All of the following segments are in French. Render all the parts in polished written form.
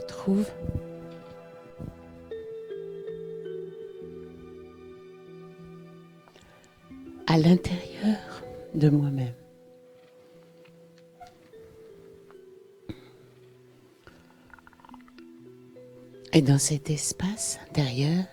retrouve à l'intérieur de moi-même. Et dans cet espace intérieur,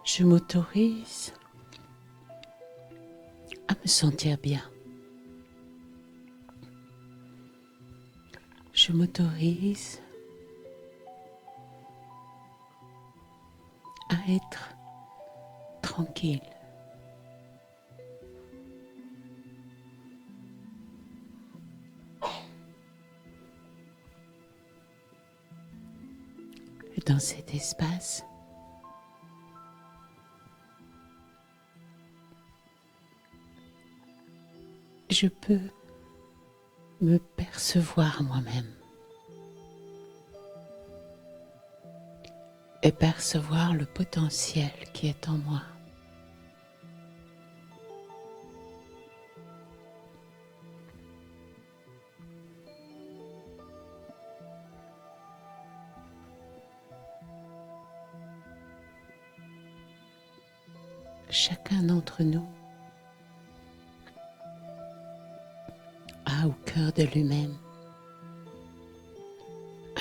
je m'autorise à me sentir bien. Je m'autorise à être tranquille. Et dans cet espace, je peux me percevoir moi-même et percevoir le potentiel qui est en moi. Chacun d'entre nous a au cœur de lui-même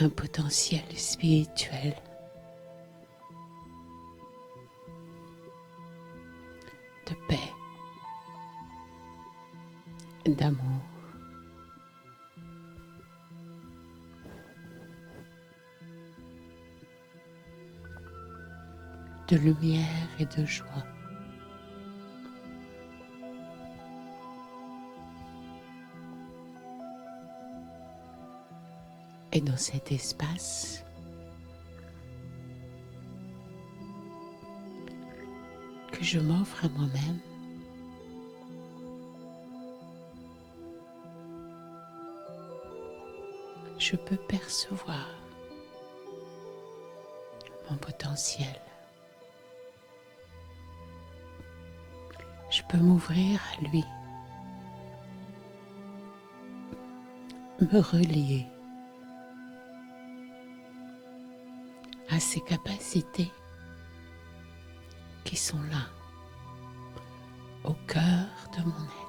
un potentiel spirituel de paix, d'amour, de lumière et de joie. Et dans cet espace, que je m'offre à moi-même, je peux percevoir mon potentiel. Je peux m'ouvrir à lui, me relier à ses capacités qui sont là, au cœur de mon être.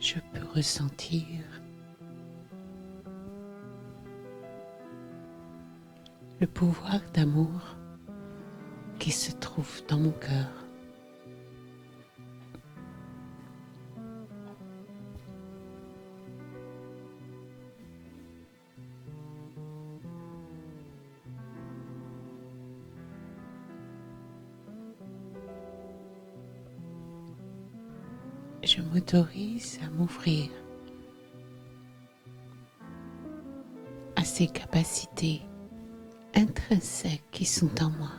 Je peux ressentir le pouvoir d'amour qui se trouve dans mon cœur. Je m'autorise à m'ouvrir à ces capacités intrinsèques qui sont en moi.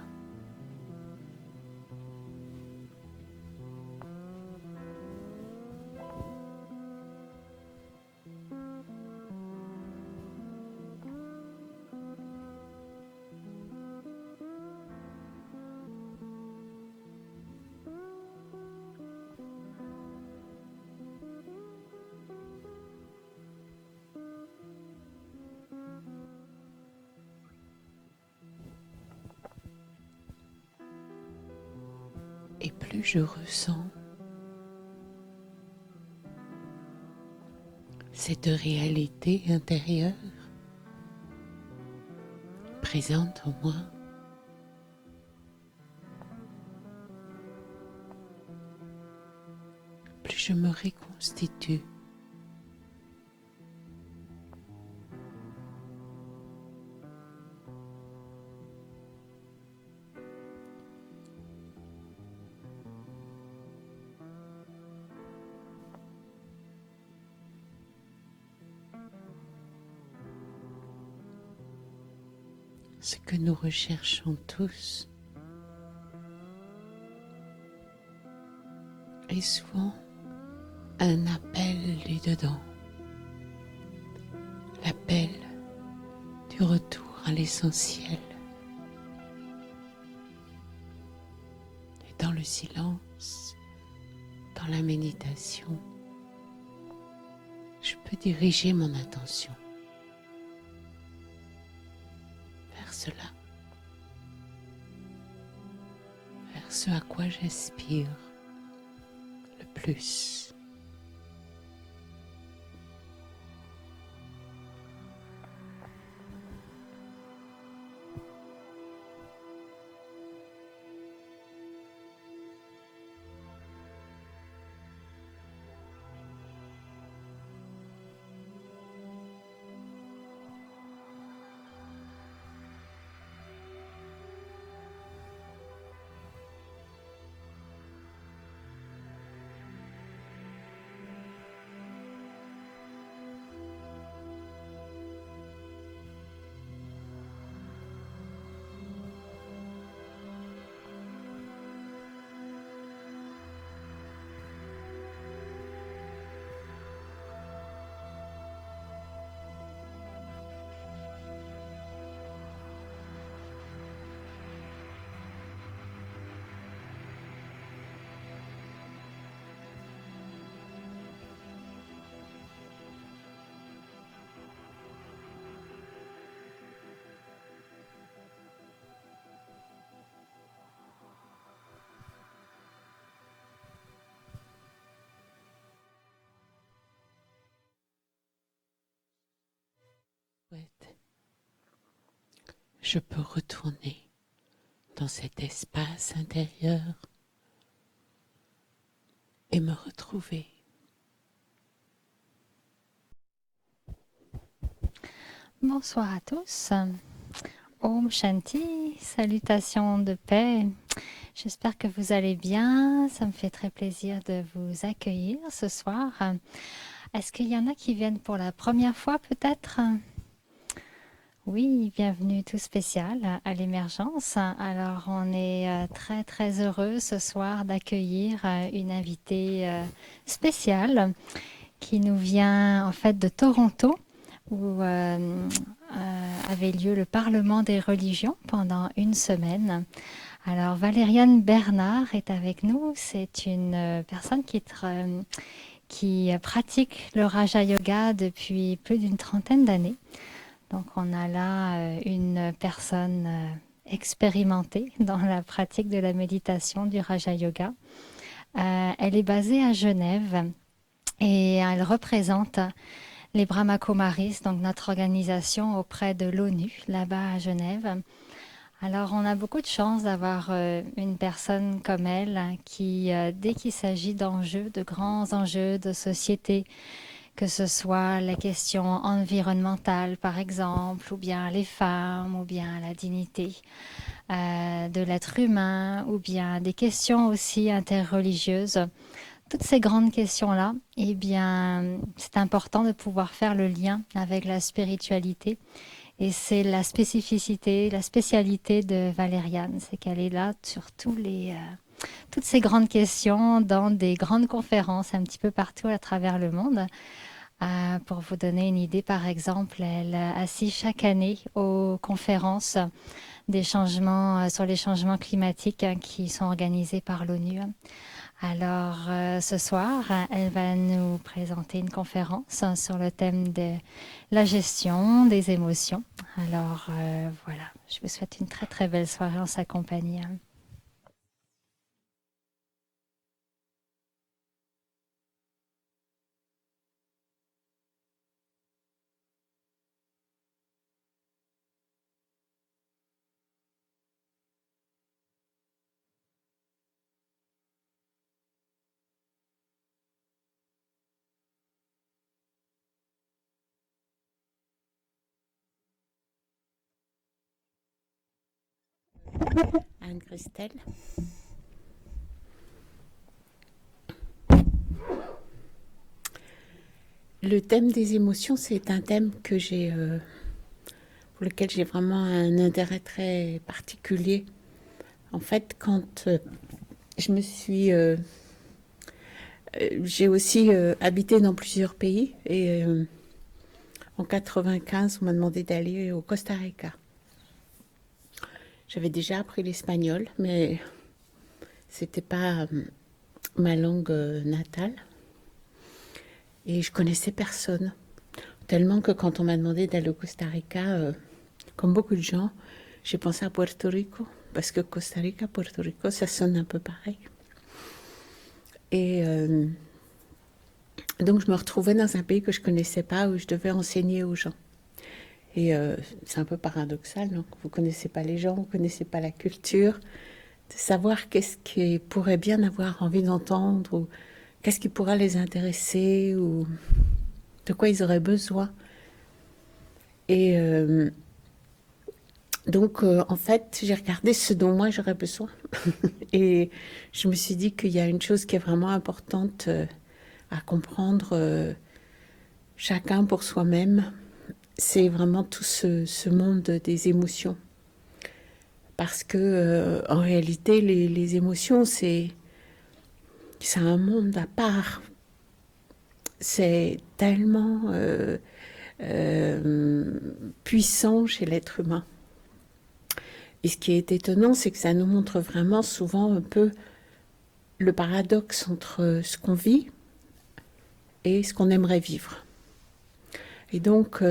Et plus je ressens cette réalité intérieure présente en moi, plus je me reconstitue ce que nous recherchons tous. Et souvent, un appel du dedans, l'appel du retour à l'essentiel. Et dans le silence, dans la méditation, je peux diriger mon attention vers cela, vers ce à quoi j'aspire le plus. Je peux retourner dans cet espace intérieur et me retrouver. Bonsoir à tous. Om Shanti, salutations de paix. J'espère que vous allez bien. Ça me fait très plaisir de vous accueillir ce soir. Est-ce qu'il y en a qui viennent pour la première fois peut-être? Oui, bienvenue tout spécial à l'émergence. Alors, on est très très heureux ce soir d'accueillir une invitée spéciale qui nous vient en fait de Toronto, où avait lieu le Parlement des religions pendant une semaine. Alors, Valériane Bernard est avec nous. C'est une personne qui pratique le Raja Yoga depuis plus d'une trentaine d'années. Donc, on a là une personne expérimentée dans la pratique de la méditation du Raja Yoga. Elle est basée à Genève et elle représente les Brahma Kumaris, donc notre organisation auprès de l'ONU, là-bas à Genève. Alors, on a beaucoup de chance d'avoir une personne comme elle qui, dès qu'il s'agit d'enjeux, de grands enjeux de société, que ce soit la question environnementale, par exemple, ou bien les femmes, ou bien la dignité de l'être humain, ou bien des questions aussi interreligieuses. Toutes ces grandes questions-là, eh bien, c'est important de pouvoir faire le lien avec la spiritualité. Et c'est la spécificité, la spécialité de Valériane, c'est qu'elle est là sur toutes ces grandes questions dans des grandes conférences un petit peu partout à travers le monde. Pour vous donner une idée, par exemple, elle assiste chaque année aux conférences des changements, sur les changements climatiques qui sont organisées par l'ONU. Alors, ce soir, elle va nous présenter une conférence sur le thème de la gestion des émotions. Alors, voilà, je vous souhaite une très très belle soirée en sa compagnie. Anne-Christelle. Le thème des émotions, c'est un thème que j'ai pour lequel j'ai vraiment un intérêt très particulier. En fait, quand je me suis... j'ai aussi habité dans plusieurs pays et en 95, on m'a demandé d'aller au Costa Rica. J'avais déjà appris l'espagnol, mais c'était pas ma langue natale. Et je connaissais personne. Tellement que quand on m'a demandé d'aller au Costa Rica, comme beaucoup de gens, j'ai pensé à Puerto Rico. Parce que Costa Rica, Puerto Rico, ça sonne un peu pareil. Et donc je me retrouvais dans un pays que je connaissais pas, où je devais enseigner aux gens. Et c'est un peu paradoxal, non? Vous connaissez pas les gens, vous connaissez pas la culture, de savoir qu'est-ce qu'ils pourraient bien avoir envie d'entendre, ou qu'est-ce qui pourrait les intéresser, ou de quoi ils auraient besoin. Et donc, en fait, j'ai regardé ce dont moi j'aurais besoin. Et je me suis dit qu'il y a une chose qui est vraiment importante à comprendre, chacun pour soi-même. C'est vraiment tout ce monde des émotions. Parce que, en réalité, les émotions, c'est un monde à part. C'est tellement puissant chez l'être humain. Et ce qui est étonnant, c'est que ça nous montre vraiment souvent un peu le paradoxe entre ce qu'on vit et ce qu'on aimerait vivre. Et donc,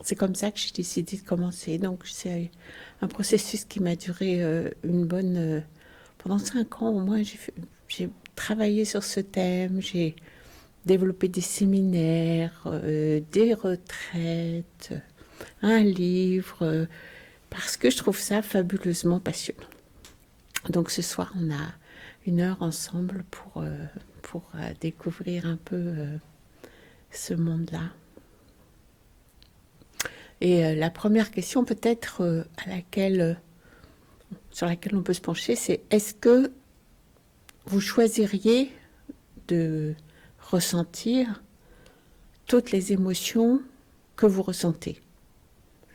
c'est comme ça que j'ai décidé de commencer. Donc, c'est un processus qui m'a duré une bonne... pendant 5 ans au moins, j'ai travaillé sur ce thème, j'ai développé des séminaires, des retraites, un livre... parce que je trouve ça fabuleusement passionnant. Donc ce soir, on a 1 heure ensemble pour découvrir un peu ce monde-là. Et la première question peut-être sur laquelle on peut se pencher, c'est est-ce que vous choisiriez de ressentir toutes les émotions que vous ressentez?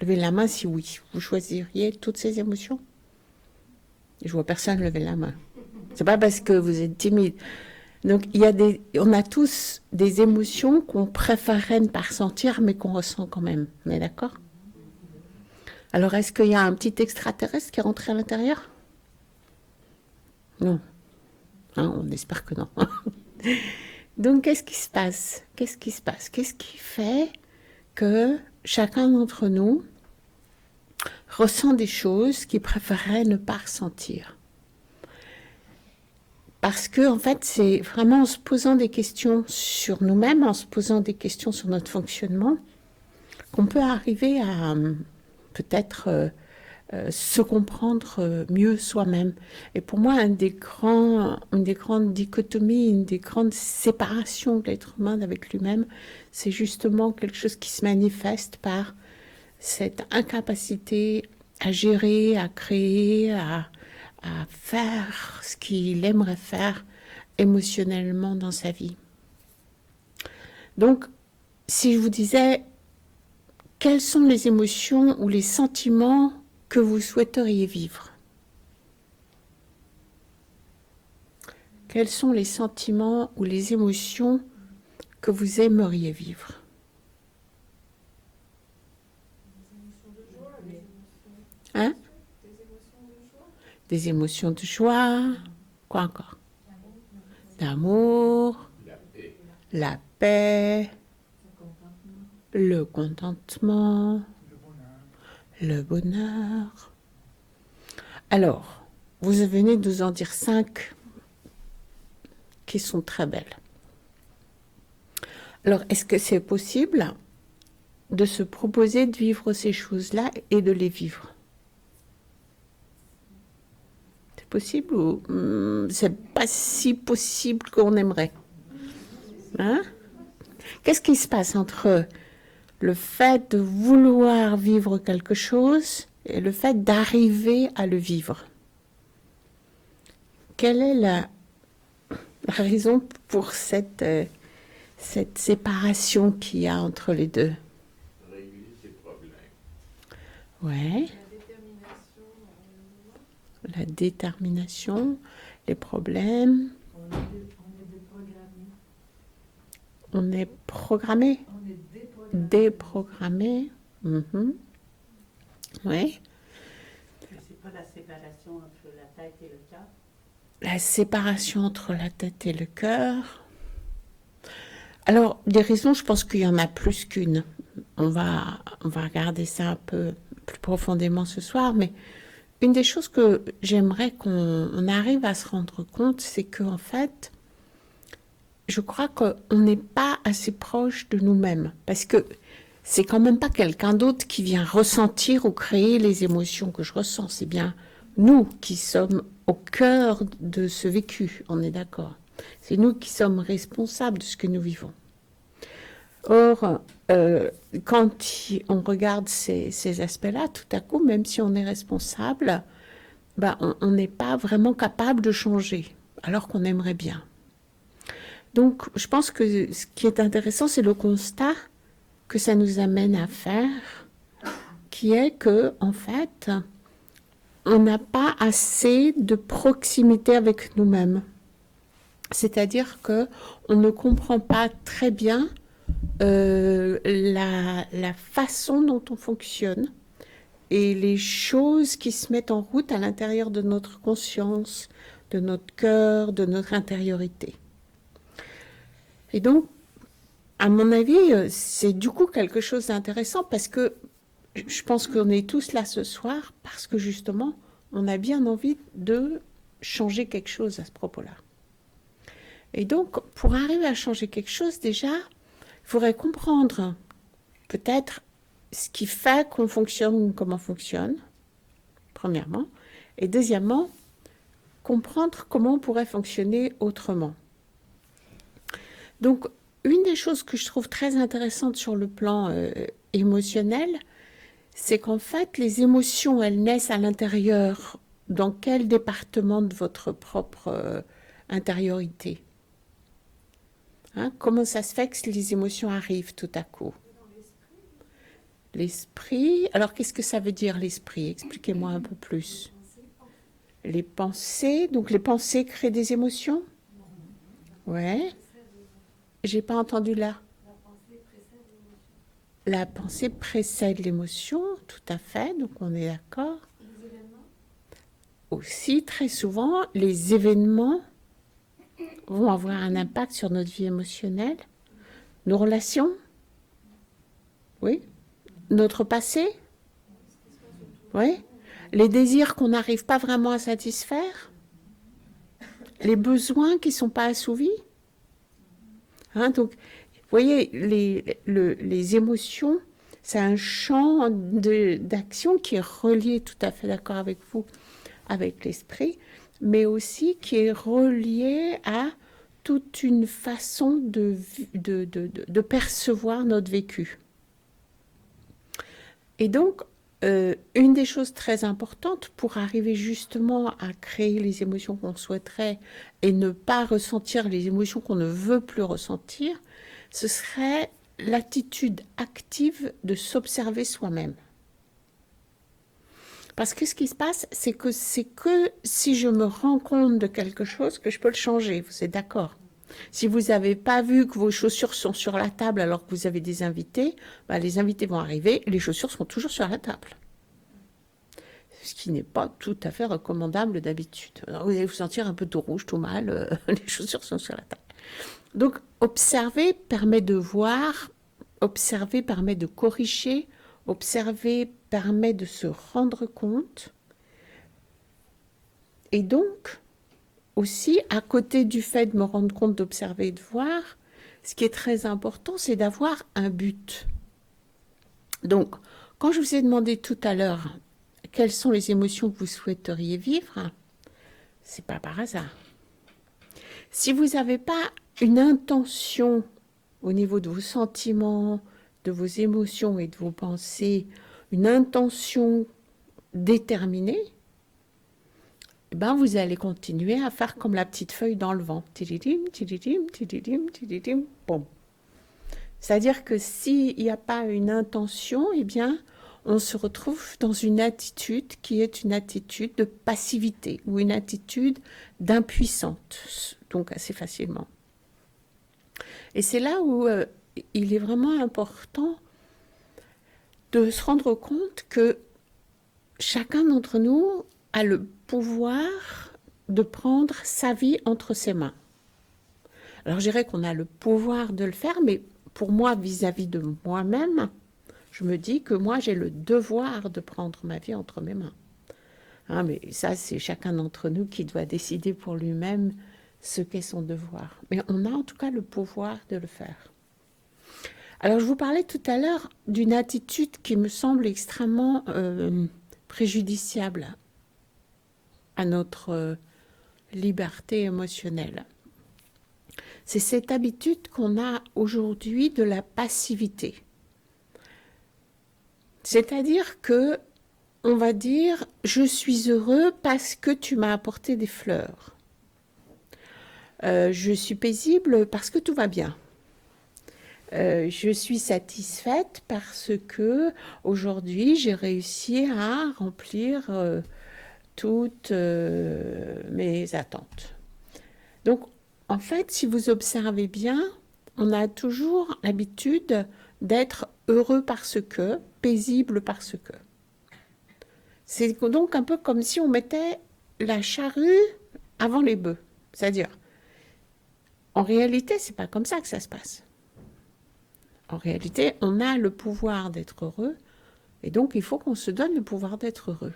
Levez la main si oui. Vous choisiriez toutes ces émotions? Je vois personne lever la main. C'est pas parce que vous êtes timide. Donc on a tous des émotions qu'on préférerait ne pas ressentir, mais qu'on ressent quand même. On est d'accord? Alors, est-ce qu'il y a un petit extraterrestre qui est rentré à l'intérieur? Non. Hein, on espère que non. Donc, qu'est-ce qui se passe? Qu'est-ce qui se passe? Qu'est-ce qui fait que chacun d'entre nous ressent des choses qu'il préférerait ne pas ressentir? Parce que, en fait, c'est vraiment en se posant des questions sur nous-mêmes, en se posant des questions sur notre fonctionnement, qu'on peut arriver à peut-être se comprendre mieux soi-même. Et pour moi, une des grandes dichotomies, une des grandes séparations de l'être humain avec lui-même, c'est justement quelque chose qui se manifeste par cette incapacité à gérer, à créer, à faire ce qu'il aimerait faire émotionnellement dans sa vie. Donc, si je vous disais, quelles sont les émotions ou les sentiments que vous souhaiteriez vivre? Quels sont les sentiments ou les émotions que vous aimeriez vivre? Hein? Des émotions de joie. Quoi encore? D'amour, la paix, le contentement, le bonheur. Alors, vous venez de nous en dire 5 qui sont très belles. Alors, est-ce que c'est possible de se proposer de vivre ces choses-là et de les vivre? C'est possible ou c'est pas si possible qu'on aimerait? Hein? Qu'est-ce qui se passe entre le fait de vouloir vivre quelque chose et le fait d'arriver à le vivre? Quelle est la raison pour cette séparation qu'il y a entre les deux? Régler ses problèmes. Ouais. La détermination, les problèmes. On est programmé. On est Déprogrammé. Mhm. Oui. C'est pas la séparation entre la tête et le cœur? La séparation entre la tête et le cœur. Alors, des raisons, je pense qu'il y en a plus qu'une. On va regarder ça un peu plus profondément ce soir, mais une des choses que j'aimerais qu'on arrive à se rendre compte, c'est qu'en fait, je crois qu'on n'est pas assez proche de nous-mêmes, parce que c'est quand même pas quelqu'un d'autre qui vient ressentir ou créer les émotions que je ressens, c'est bien nous qui sommes au cœur de ce vécu, on est d'accord. C'est nous qui sommes responsables de ce que nous vivons. Or, quand on regarde ces aspects-là, tout à coup, même si on est responsable, ben, on n'est pas vraiment capable de changer, alors qu'on aimerait bien. Donc, je pense que ce qui est intéressant, c'est le constat que ça nous amène à faire, qui est que, en fait, on n'a pas assez de proximité avec nous-mêmes. C'est-à-dire que on ne comprend pas très bien la façon dont on fonctionne et les choses qui se mettent en route à l'intérieur de notre conscience, de notre cœur, de notre intériorité. Et donc, à mon avis, c'est du coup quelque chose d'intéressant parce que je pense qu'on est tous là ce soir parce que justement, on a bien envie de changer quelque chose à ce propos-là. Et donc, pour arriver à changer quelque chose, déjà, il faudrait comprendre peut-être ce qui fait qu'on fonctionne comme on fonctionne, premièrement, et deuxièmement, comprendre comment on pourrait fonctionner autrement. Donc, une des choses que je trouve très intéressante sur le plan émotionnel, c'est qu'en fait, les émotions, elles naissent à l'intérieur. Dans quel département de votre propre intériorité? Hein, comment ça se fait que les émotions arrivent tout à coup? L'esprit. Alors, qu'est-ce que ça veut dire l'esprit? Expliquez-moi un peu plus. Les pensées. Donc, les pensées créent des émotions? Ouais. J'ai pas entendu là. La pensée précède l'émotion, tout à fait. Donc, on est d'accord. Aussi, très souvent, les événements vont avoir un impact sur notre vie émotionnelle, nos relations, oui, notre passé, oui, les désirs qu'on n'arrive pas vraiment à satisfaire, les besoins qui ne sont pas assouvis. Hein, donc, vous voyez, les émotions, c'est un champ d'action qui est relié, tout à fait d'accord avec vous, avec l'esprit, mais aussi qui est relié à toute une façon de percevoir notre vécu. Et donc, une des choses très importantes pour arriver justement à créer les émotions qu'on souhaiterait et ne pas ressentir les émotions qu'on ne veut plus ressentir, ce serait l'attitude active de s'observer soi-même. Parce que ce qui se passe, c'est que si je me rends compte de quelque chose que je peux le changer, vous êtes d'accord? Si vous n'avez pas vu que vos chaussures sont sur la table alors que vous avez des invités, bah les invités vont arriver, les chaussures seront toujours sur la table. Ce qui n'est pas tout à fait recommandable d'habitude. Vous allez vous sentir un peu tout rouge, tout mal, les chaussures sont sur la table. Donc, observer permet de voir, observer permet de corriger, observer permet de se rendre compte. Et donc, aussi, à côté du fait de me rendre compte, d'observer et de voir, ce qui est très important, c'est d'avoir un but. Donc, quand je vous ai demandé tout à l'heure quelles sont les émotions que vous souhaiteriez vivre, c'est pas par hasard. Si vous n'avez pas une intention au niveau de vos sentiments, de vos émotions et de vos pensées, une intention déterminée, ben vous allez continuer à faire comme la petite feuille dans le vent. Tididim, tididim, tididim, tididim, bon. C'est-à-dire que s'il n'y a pas une intention, eh bien, on se retrouve dans une attitude qui est une attitude de passivité ou une attitude d'impuissante, donc assez facilement. Et c'est là où il est vraiment important de se rendre compte que chacun d'entre nous a le pouvoir de prendre sa vie entre ses mains. Alors je dirais qu'on a le pouvoir de le faire, mais pour moi, vis-à-vis de moi-même, je me dis que moi, j'ai le devoir de prendre ma vie entre mes mains. Hein, mais ça, c'est chacun d'entre nous qui doit décider pour lui-même ce qu'est son devoir. Mais on a en tout cas le pouvoir de le faire. Alors, je vous parlais tout à l'heure d'une attitude qui me semble extrêmement préjudiciable à notre liberté émotionnelle. C'est cette habitude qu'on a aujourd'hui de la passivité. C'est-à-dire que on va dire « je suis heureux parce que tu m'as apporté des fleurs ». Je suis paisible parce que tout va bien. Je suis satisfaite parce que aujourd'hui j'ai réussi à remplir toutes mes attentes. Donc en fait, si vous observez bien, on a toujours l'habitude d'être heureux parce que, paisible parce que. C'est donc un peu comme si on mettait la charrue avant les bœufs. C'est-à-dire, en réalité, c'est pas comme ça que ça se passe. En réalité, on a le pouvoir d'être heureux, et donc il faut qu'on se donne le pouvoir d'être heureux.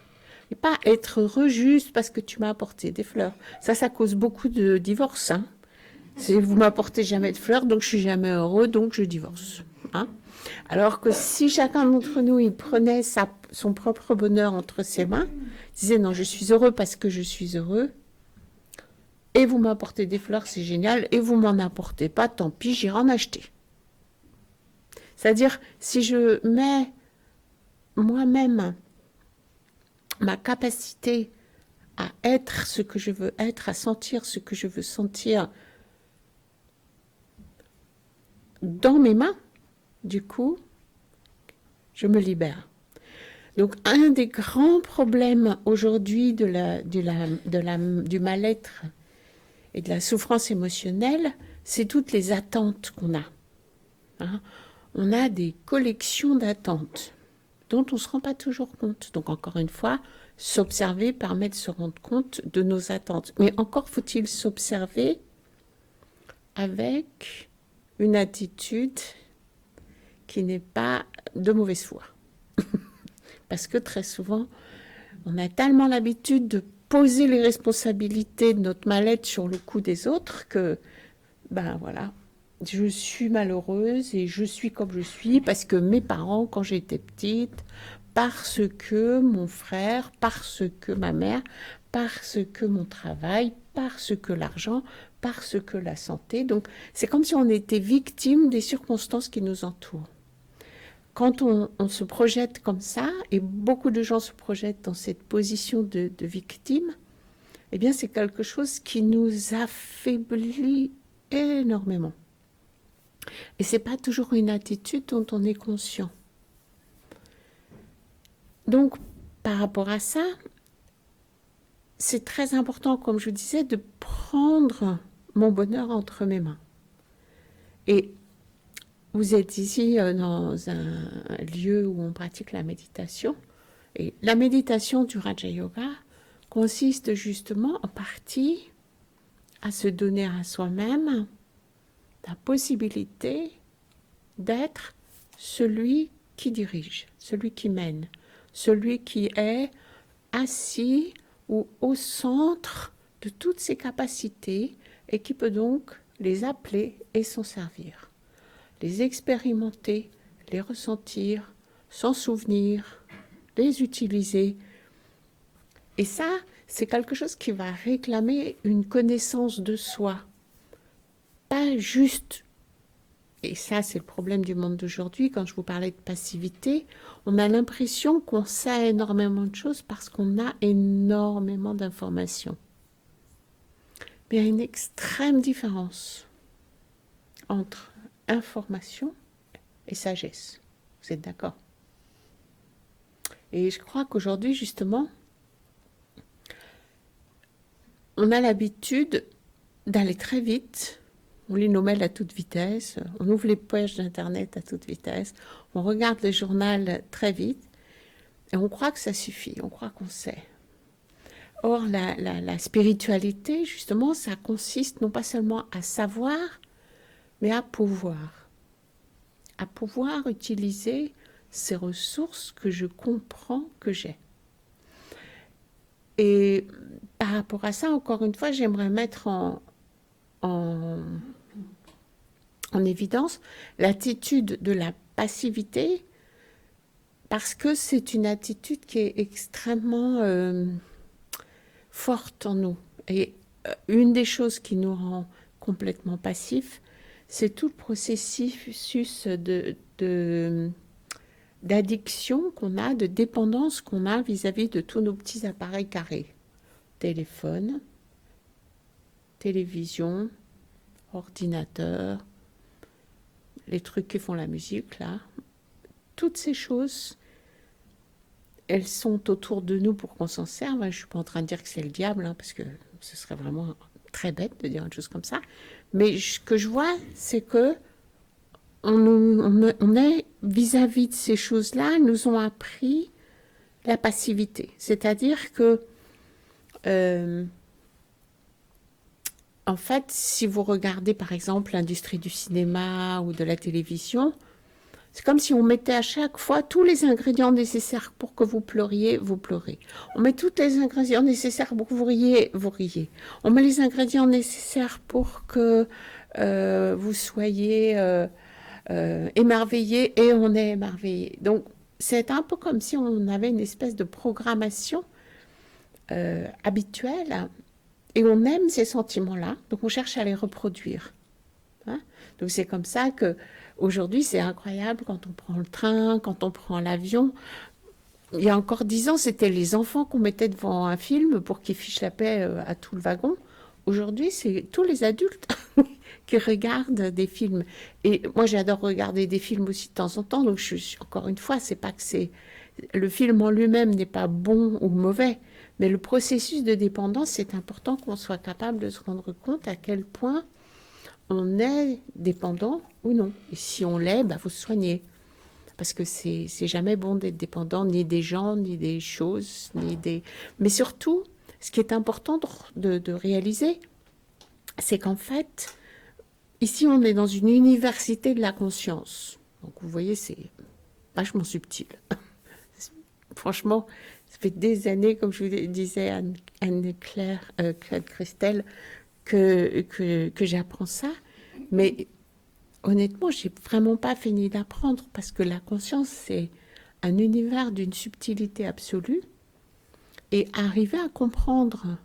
Et pas être heureux juste parce que tu m'as apporté des fleurs. Ça cause beaucoup de divorces. Hein. Vous m'apportez jamais de fleurs, donc je suis jamais heureux, donc je divorce. Hein. Alors que si chacun d'entre nous, il prenait son propre bonheur entre ses mains, disait non, je suis heureux parce que je suis heureux, et vous m'apportez des fleurs, c'est génial, et vous m'en apportez pas, tant pis, j'irai en acheter. C'est-à-dire, si je mets moi-même ma capacité à être ce que je veux être, à sentir ce que je veux sentir dans mes mains, du coup, je me libère. Donc, un des grands problèmes aujourd'hui du mal-être et de la souffrance émotionnelle, c'est toutes les attentes qu'on a. Hein. On a des collections d'attentes dont on ne se rend pas toujours compte. Donc, encore une fois, s'observer permet de se rendre compte de nos attentes. Mais encore faut-il s'observer avec une attitude qui n'est pas de mauvaise foi. Parce que très souvent, on a tellement l'habitude de poser les responsabilités de notre mal-être sur le cou des autres que, ben voilà, je suis malheureuse et je suis comme je suis parce que mes parents, quand j'étais petite, parce que mon frère, parce que ma mère, parce que mon travail, parce que l'argent, parce que la santé. Donc, c'est comme si on était victime des circonstances qui nous entourent. Quand on se projette comme ça, et beaucoup de gens se projettent dans cette position de victime, eh bien, c'est quelque chose qui nous affaiblit énormément. Et ce n'est pas toujours une attitude dont on est conscient. Donc, par rapport à ça, c'est très important, comme je vous disais, de prendre mon bonheur entre mes mains. Et vous êtes ici dans un lieu où on pratique la méditation. Et la méditation du Raja Yoga consiste justement en partie à se donner à soi-même la possibilité d'être celui qui dirige, celui qui mène, celui qui est assis ou au centre de toutes ses capacités et qui peut donc les appeler et s'en servir. Les expérimenter, les ressentir, s'en souvenir, les utiliser. Et ça, c'est quelque chose qui va réclamer une connaissance de soi. Pas juste, et ça c'est le problème du monde d'aujourd'hui, quand je vous parlais de passivité, on a l'impression qu'on sait énormément de choses parce qu'on a énormément d'informations. Mais il y a une extrême différence entre information et sagesse. Vous êtes d'accord? Et je crois qu'aujourd'hui, justement, on a l'habitude d'aller très vite. On lit nos mails à toute vitesse, on ouvre les pages d'Internet à toute vitesse, on regarde le journal très vite et on croit que ça suffit, on croit qu'on sait. Or, la spiritualité, justement, ça consiste non pas seulement à savoir, mais à pouvoir utiliser ces ressources que je comprends que j'ai. Et par rapport à ça, encore une fois, j'aimerais mettre en évidence l'attitude de la passivité, parce que c'est une attitude qui est extrêmement forte en nous. Et une des choses qui nous rend complètement passifs, c'est tout le processus d'addiction qu'on a, de dépendance qu'on a vis-à-vis de tous nos petits appareils carrés. Téléphone, télévision, ordinateur, les trucs qui font la musique, là. Toutes ces choses, elles sont autour de nous pour qu'on s'en serve. Je ne suis pas en train de dire que c'est le diable, hein, parce que ce serait vraiment très bête de dire une chose comme ça. Mais ce que je vois, c'est que on est vis-à-vis de ces choses-là, ils nous ont appris la passivité. C'est-à-dire que, en fait, si vous regardez par exemple l'industrie du cinéma ou de la télévision, c'est comme si on mettait à chaque fois tous les ingrédients nécessaires pour que vous pleuriez, vous pleurez. On met tous les ingrédients nécessaires pour que vous riez, vous riez. On met les ingrédients nécessaires pour que vous soyez émerveillé, et on est émerveillé. Donc, c'est un peu comme si on avait une espèce de programmation habituelle, et on aime ces sentiments-là, donc on cherche à les reproduire. Hein? Donc, c'est comme ça que aujourd'hui, c'est incroyable quand on prend le train, quand on prend l'avion. Il y a encore 10 ans, c'était les enfants qu'on mettait devant un film pour qu'ils fichent la paix à tout le wagon. Aujourd'hui, c'est tous les adultes qui regardent des films. Et moi, j'adore regarder des films aussi de temps en temps. Donc, encore une fois, c'est pas que c'est le film en lui-même n'est pas bon ou mauvais, mais le processus de dépendance, c'est important qu'on soit capable de se rendre compte à quel point on est dépendant ou non. Et si on l'est, bah, faut se soigner. Parce que c'est jamais bon d'être dépendant, ni des gens, ni des choses, ni des... Mais surtout, ce qui est important de réaliser, c'est qu'en fait, ici, on est dans une université de la conscience. Donc, vous voyez, c'est vachement subtil. Franchement, ça fait des années, comme je vous disais, Anne-Claire, Claude Christelle, que j'apprends ça. Mais honnêtement, j'ai vraiment pas fini d'apprendre, parce que la conscience, c'est un univers d'une subtilité absolue. Et arriver à comprendre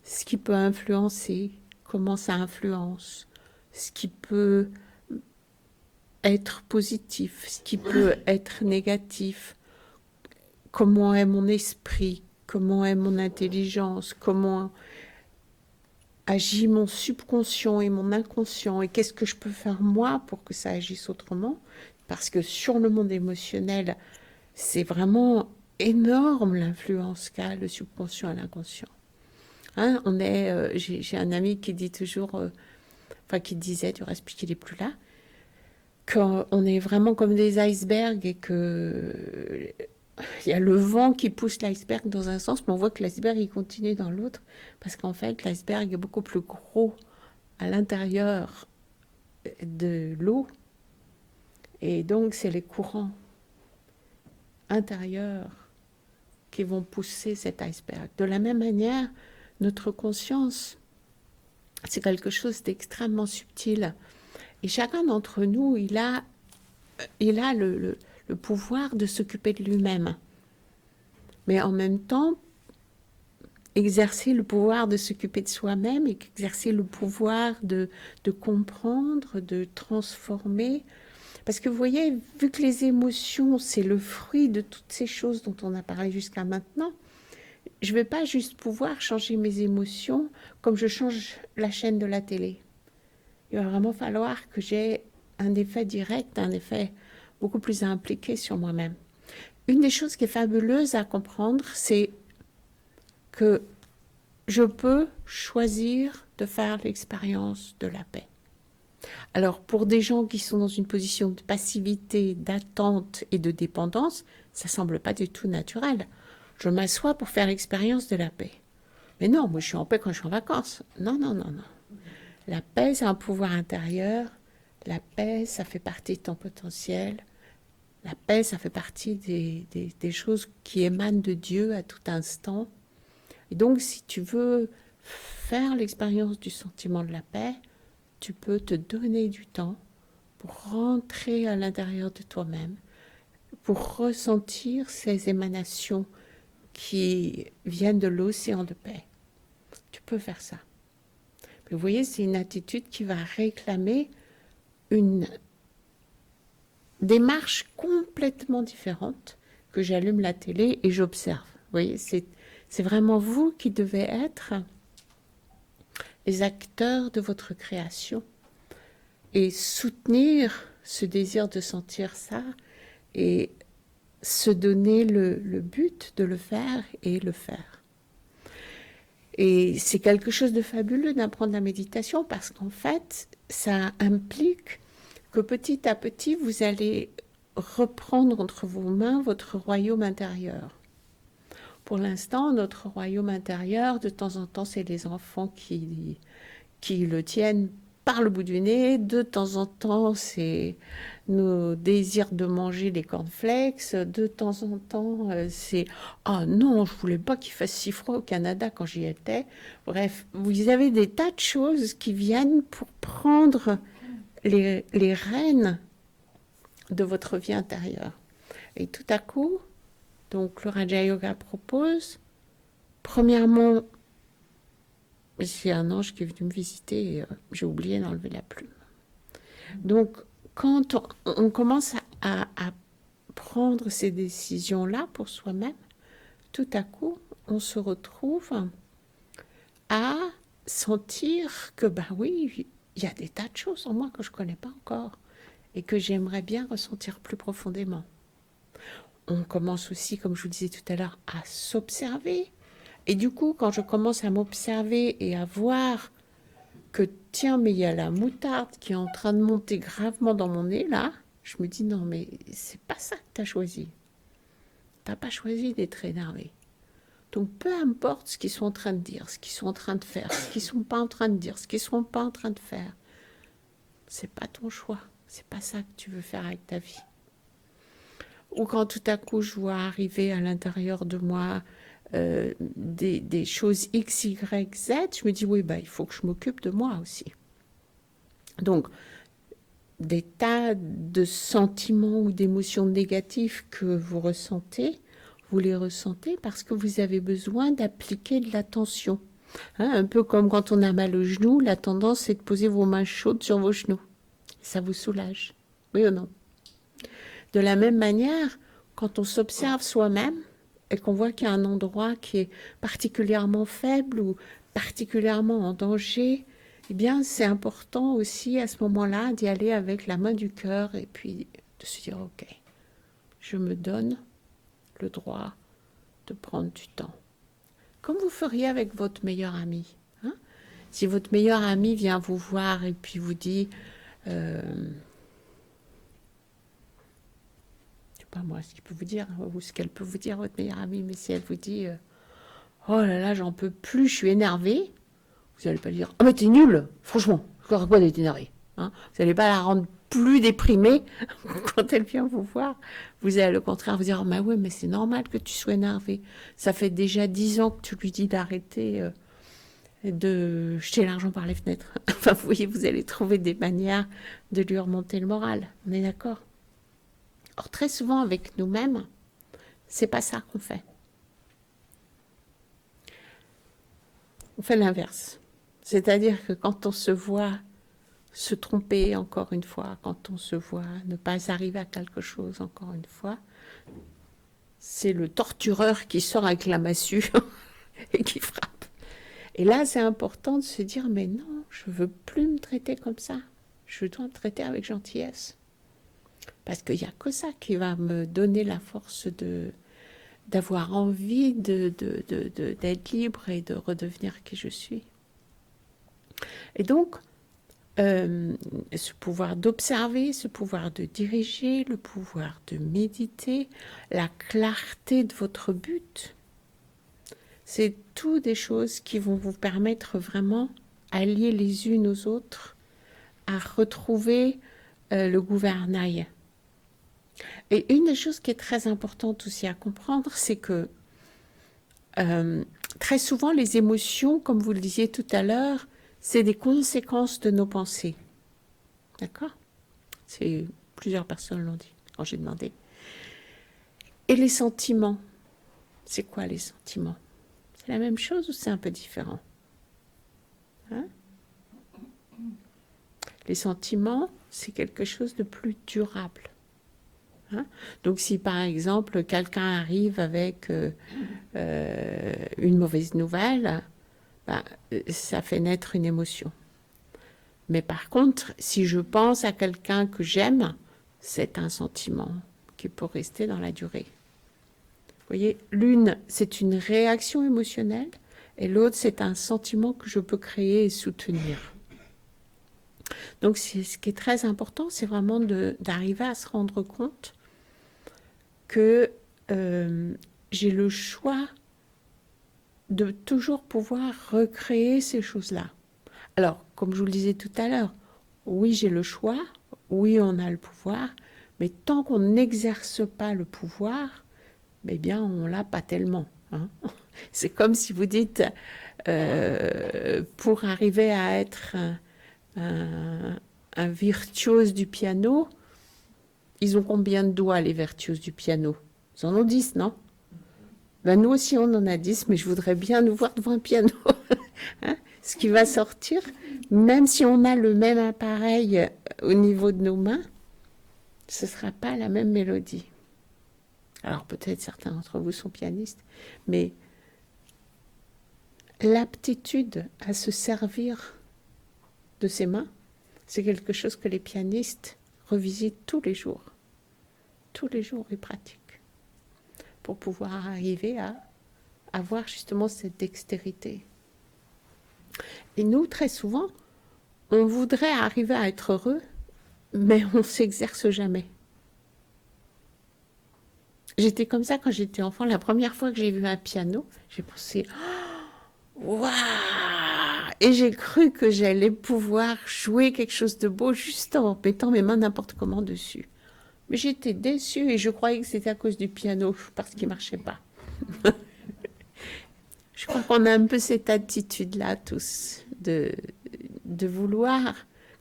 ce qui peut influencer, comment ça influence, ce qui peut être positif, ce qui peut être négatif, comment est mon esprit, comment est mon intelligence, comment agit mon subconscient et mon inconscient, et qu'est-ce que je peux faire moi pour que ça agisse autrement, parce que sur le monde émotionnel, c'est vraiment énorme l'influence qu'a le subconscient et l'inconscient. Hein, j'ai un ami qui dit toujours, qui disait, du reste, puisqu'il n'est plus là, qu'on est vraiment comme des icebergs, et que il y a le vent qui pousse l'iceberg dans un sens, mais on voit que l'iceberg il continue dans l'autre, parce qu'en fait l'iceberg est beaucoup plus gros à l'intérieur de l'eau, et donc c'est les courants intérieurs qui vont pousser cet iceberg. De la même manière, notre conscience, c'est quelque chose d'extrêmement subtil, et chacun d'entre nous, il a le pouvoir de s'occuper de lui-même. Mais en même temps, exercer le pouvoir de s'occuper de soi-même, et exercer le pouvoir de comprendre, de transformer. Parce que vous voyez, vu que les émotions, c'est le fruit de toutes ces choses dont on a parlé jusqu'à maintenant, je ne vais pas juste pouvoir changer mes émotions comme je change la chaîne de la télé. Il va vraiment falloir que j'ai un effet direct, un effet beaucoup plus impliqué sur moi-même. une des choses qui est fabuleuse à comprendre, c'est que je peux choisir de faire l'expérience de la paix. Alors, pour des gens qui sont dans une position de passivité, d'attente et de dépendance, ça ne semble pas du tout naturel. Je m'assois pour faire l'expérience de la paix. Mais non, moi je suis en paix quand je suis en vacances. Non, non, non, non. La paix, c'est un pouvoir intérieur. La paix, ça fait partie de ton potentiel. La paix, ça fait partie des choses qui émanent de Dieu à tout instant. Et donc, si tu veux faire l'expérience du sentiment de la paix, tu peux te donner du temps pour rentrer à l'intérieur de toi-même, pour ressentir ces émanations qui viennent de l'océan de paix. Tu peux faire ça. Mais vous voyez, c'est une attitude qui va réclamer une démarche complètement différente que j'allume la télé et j'observe. Vous voyez, c'est vraiment vous qui devez être les acteurs de votre création et soutenir ce désir de sentir ça et se donner le but de le faire et le faire. Et c'est quelque chose de fabuleux d'apprendre la méditation parce qu'en fait, ça implique que petit à petit, vous allez reprendre entre vos mains votre royaume intérieur. Pour l'instant, notre royaume intérieur, de temps en temps, c'est les enfants qui le tiennent par le bout du nez. De temps en temps, c'est nos désirs de manger des cornflakes. De temps en temps, c'est « Ah non, je voulais pas qu'il fasse si froid au Canada quand j'y étais. » Bref, vous avez des tas de choses qui viennent pour prendre les rênes de votre vie intérieure. Et tout à coup, donc le Raja Yoga propose, premièrement, c'est un ange qui est venu me visiter et j'ai oublié d'enlever la plume. Donc, quand on commence à prendre ces décisions-là pour soi-même, tout à coup, on se retrouve à sentir que, ben oui, il y a des tas de choses en moi que je ne connais pas encore et que j'aimerais bien ressentir plus profondément. On commence aussi, comme je vous disais tout à l'heure, à s'observer. Et du coup, quand je commence à m'observer et à voir que, tiens, mais il y a la moutarde qui est en train de monter gravement dans mon nez, là, je me dis, non, mais c'est pas ça que tu as choisi. Tu n'as pas choisi d'être énervé. Donc, peu importe ce qu'ils sont en train de dire, ce qu'ils sont en train de faire, ce qu'ils ne sont pas en train de dire, ce qu'ils ne sont pas en train de faire, c'est pas ton choix. C'est pas ça que tu veux faire avec ta vie. Ou quand tout à coup, je vois arriver à l'intérieur de moi des choses X, Y, Z, je me dis, oui, bah, il faut que je m'occupe de moi aussi. Donc, des tas de sentiments ou d'émotions négatives que vous ressentez, vous les ressentez parce que vous avez besoin d'appliquer de l'attention. Hein, un peu comme quand on a mal au genou, la tendance c'est de poser vos mains chaudes sur vos genoux. Ça vous soulage. Oui ou non? De la même manière, quand on s'observe soi-même et qu'on voit qu'il y a un endroit qui est particulièrement faible ou particulièrement en danger, eh bien, c'est important aussi à ce moment-là d'y aller avec la main du cœur et puis de se dire, ok, je me donne le droit de prendre du temps. Comme vous feriez avec votre meilleur ami. Hein? Si votre meilleur ami vient vous voir et puis vous dit, je ne sais pas moi ce qu'il peut vous dire, ou ce qu'elle peut vous dire, votre meilleure amie, mais si elle vous dit, oh là là, j'en peux plus, je suis énervée, vous n'allez pas lui dire, ah mais t'es nulle, franchement, je ne pas d'être énervée. Hein? Vous n'allez pas la rendre plus déprimée quand elle vient vous voir. Vous allez au contraire vous dire, oh, mais oui, mais c'est normal que tu sois énervée. Ça fait déjà 10 ans que tu lui dis d'arrêter de jeter l'argent par les fenêtres. Enfin, vous voyez, vous allez trouver des manières de lui remonter le moral. On est d'accord? Or, très souvent, avec nous-mêmes, c'est pas ça qu'on fait. On fait l'inverse. C'est-à-dire que quand on se voit se tromper encore une fois, quand on se voit ne pas arriver à quelque chose encore une fois, c'est le tortureur qui sort avec la massue et qui frappe. Et là, c'est important de se dire, mais non, je ne veux plus me traiter comme ça. Je dois me traiter avec gentillesse. Parce qu'il n'y a que ça qui va me donner la force d'avoir envie d'être libre et de redevenir qui je suis. Et donc, ce pouvoir d'observer, ce pouvoir de diriger, le pouvoir de méditer, la clarté de votre but, c'est tout des choses qui vont vous permettre vraiment, alliées les unes aux autres, à retrouver le gouvernail. Et une des choses qui est très importante aussi à comprendre, c'est que très souvent, les émotions, comme vous le disiez tout à l'heure, c'est des conséquences de nos pensées. D'accord ? Plusieurs personnes l'ont dit quand j'ai demandé. Et les sentiments, c'est quoi les sentiments ? C'est la même chose ou c'est un peu différent ? Hein ? Les sentiments, c'est quelque chose de plus durable. Hein ? Donc si par exemple quelqu'un arrive avec une mauvaise nouvelle, ça fait naître une émotion. Mais par contre, si je pense à quelqu'un que j'aime, c'est un sentiment qui peut rester dans la durée. Vous voyez, l'une, c'est une réaction émotionnelle et l'autre, c'est un sentiment que je peux créer et soutenir. Donc, ce qui est très important, c'est vraiment d'arriver à se rendre compte que j'ai le choix de toujours pouvoir recréer ces choses-là. Alors, comme je vous le disais tout à l'heure, oui, j'ai le choix, oui, on a le pouvoir, mais tant qu'on n'exerce pas le pouvoir, eh bien, on ne l'a pas tellement. Hein. C'est comme si vous dites, pour arriver à être un virtuose du piano, ils ont combien de doigts, les virtuoses du piano ? Ils en ont 10, non ? Ben, nous aussi, on en a 10, mais je voudrais bien nous voir devant un piano. Hein ? Ce qui va sortir, même si on a le même appareil au niveau de nos mains, ce ne sera pas la même mélodie. Alors peut-être certains d'entre vous sont pianistes, mais l'aptitude à se servir de ses mains, c'est quelque chose que les pianistes revisitent tous les jours. Tous les jours, ils pratiquent pour pouvoir arriver à avoir justement cette dextérité. Et nous, très souvent, on voudrait arriver à être heureux, mais on ne s'exerce jamais. J'étais comme ça quand j'étais enfant. La première fois que j'ai vu un piano, j'ai pensé « Waouh !» Et j'ai cru que j'allais pouvoir jouer quelque chose de beau juste en mettant mes mains n'importe comment dessus. Mais j'étais déçue et je croyais que c'était à cause du piano, parce qu'il ne marchait pas. Je crois qu'on a un peu cette attitude-là tous, de vouloir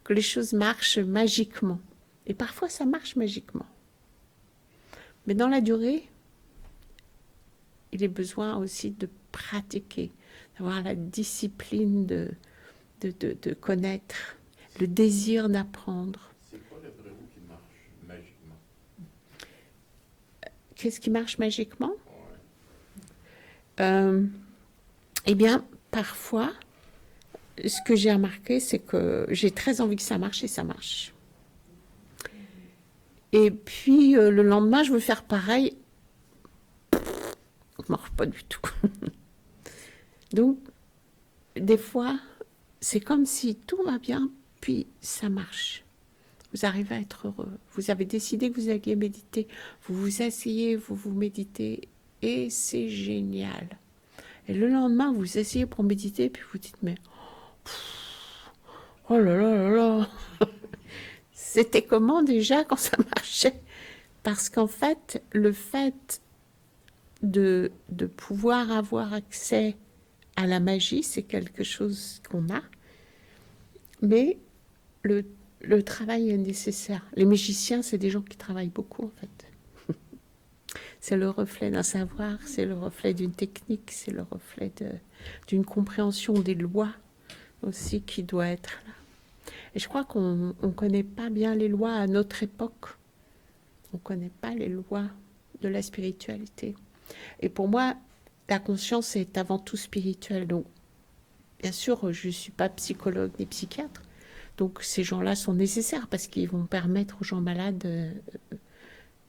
que les choses marchent magiquement. Et parfois, ça marche magiquement. Mais dans la durée, il est besoin aussi de pratiquer, d'avoir la discipline de connaître, le désir d'apprendre. C'est quoi d'après vous qui marche magiquement? Qu'est-ce qui marche magiquement? Ouais. Eh bien, parfois, ce que j'ai remarqué, c'est que j'ai très envie que ça marche et ça marche. Et puis, le lendemain, je veux faire pareil. Ça ne marche pas du tout. Donc, des fois, c'est comme si tout va bien, puis ça marche. Vous arrivez à être heureux. Vous avez décidé que vous alliez méditer. Vous vous asseyez, vous méditez, et c'est génial. Et le lendemain, vous essayez pour méditer, puis vous dites, mais oh là là là là, c'était comment déjà quand ça marchait? Parce qu'en fait, le fait de pouvoir avoir accès à la magie, c'est quelque chose qu'on a, mais le travail est nécessaire. Les magiciens, c'est des gens qui travaillent beaucoup, en fait. C'est le reflet d'un savoir, c'est le reflet d'une technique, c'est le reflet d'une compréhension des lois aussi qui doit être là. Et je crois qu'on ne connaît pas bien les lois à notre époque. On ne connaît pas les lois de la spiritualité. Et pour moi, la conscience est avant tout spirituelle. Donc, bien sûr, je ne suis pas psychologue ni psychiatre. Donc ces gens-là sont nécessaires parce qu'ils vont permettre aux gens malades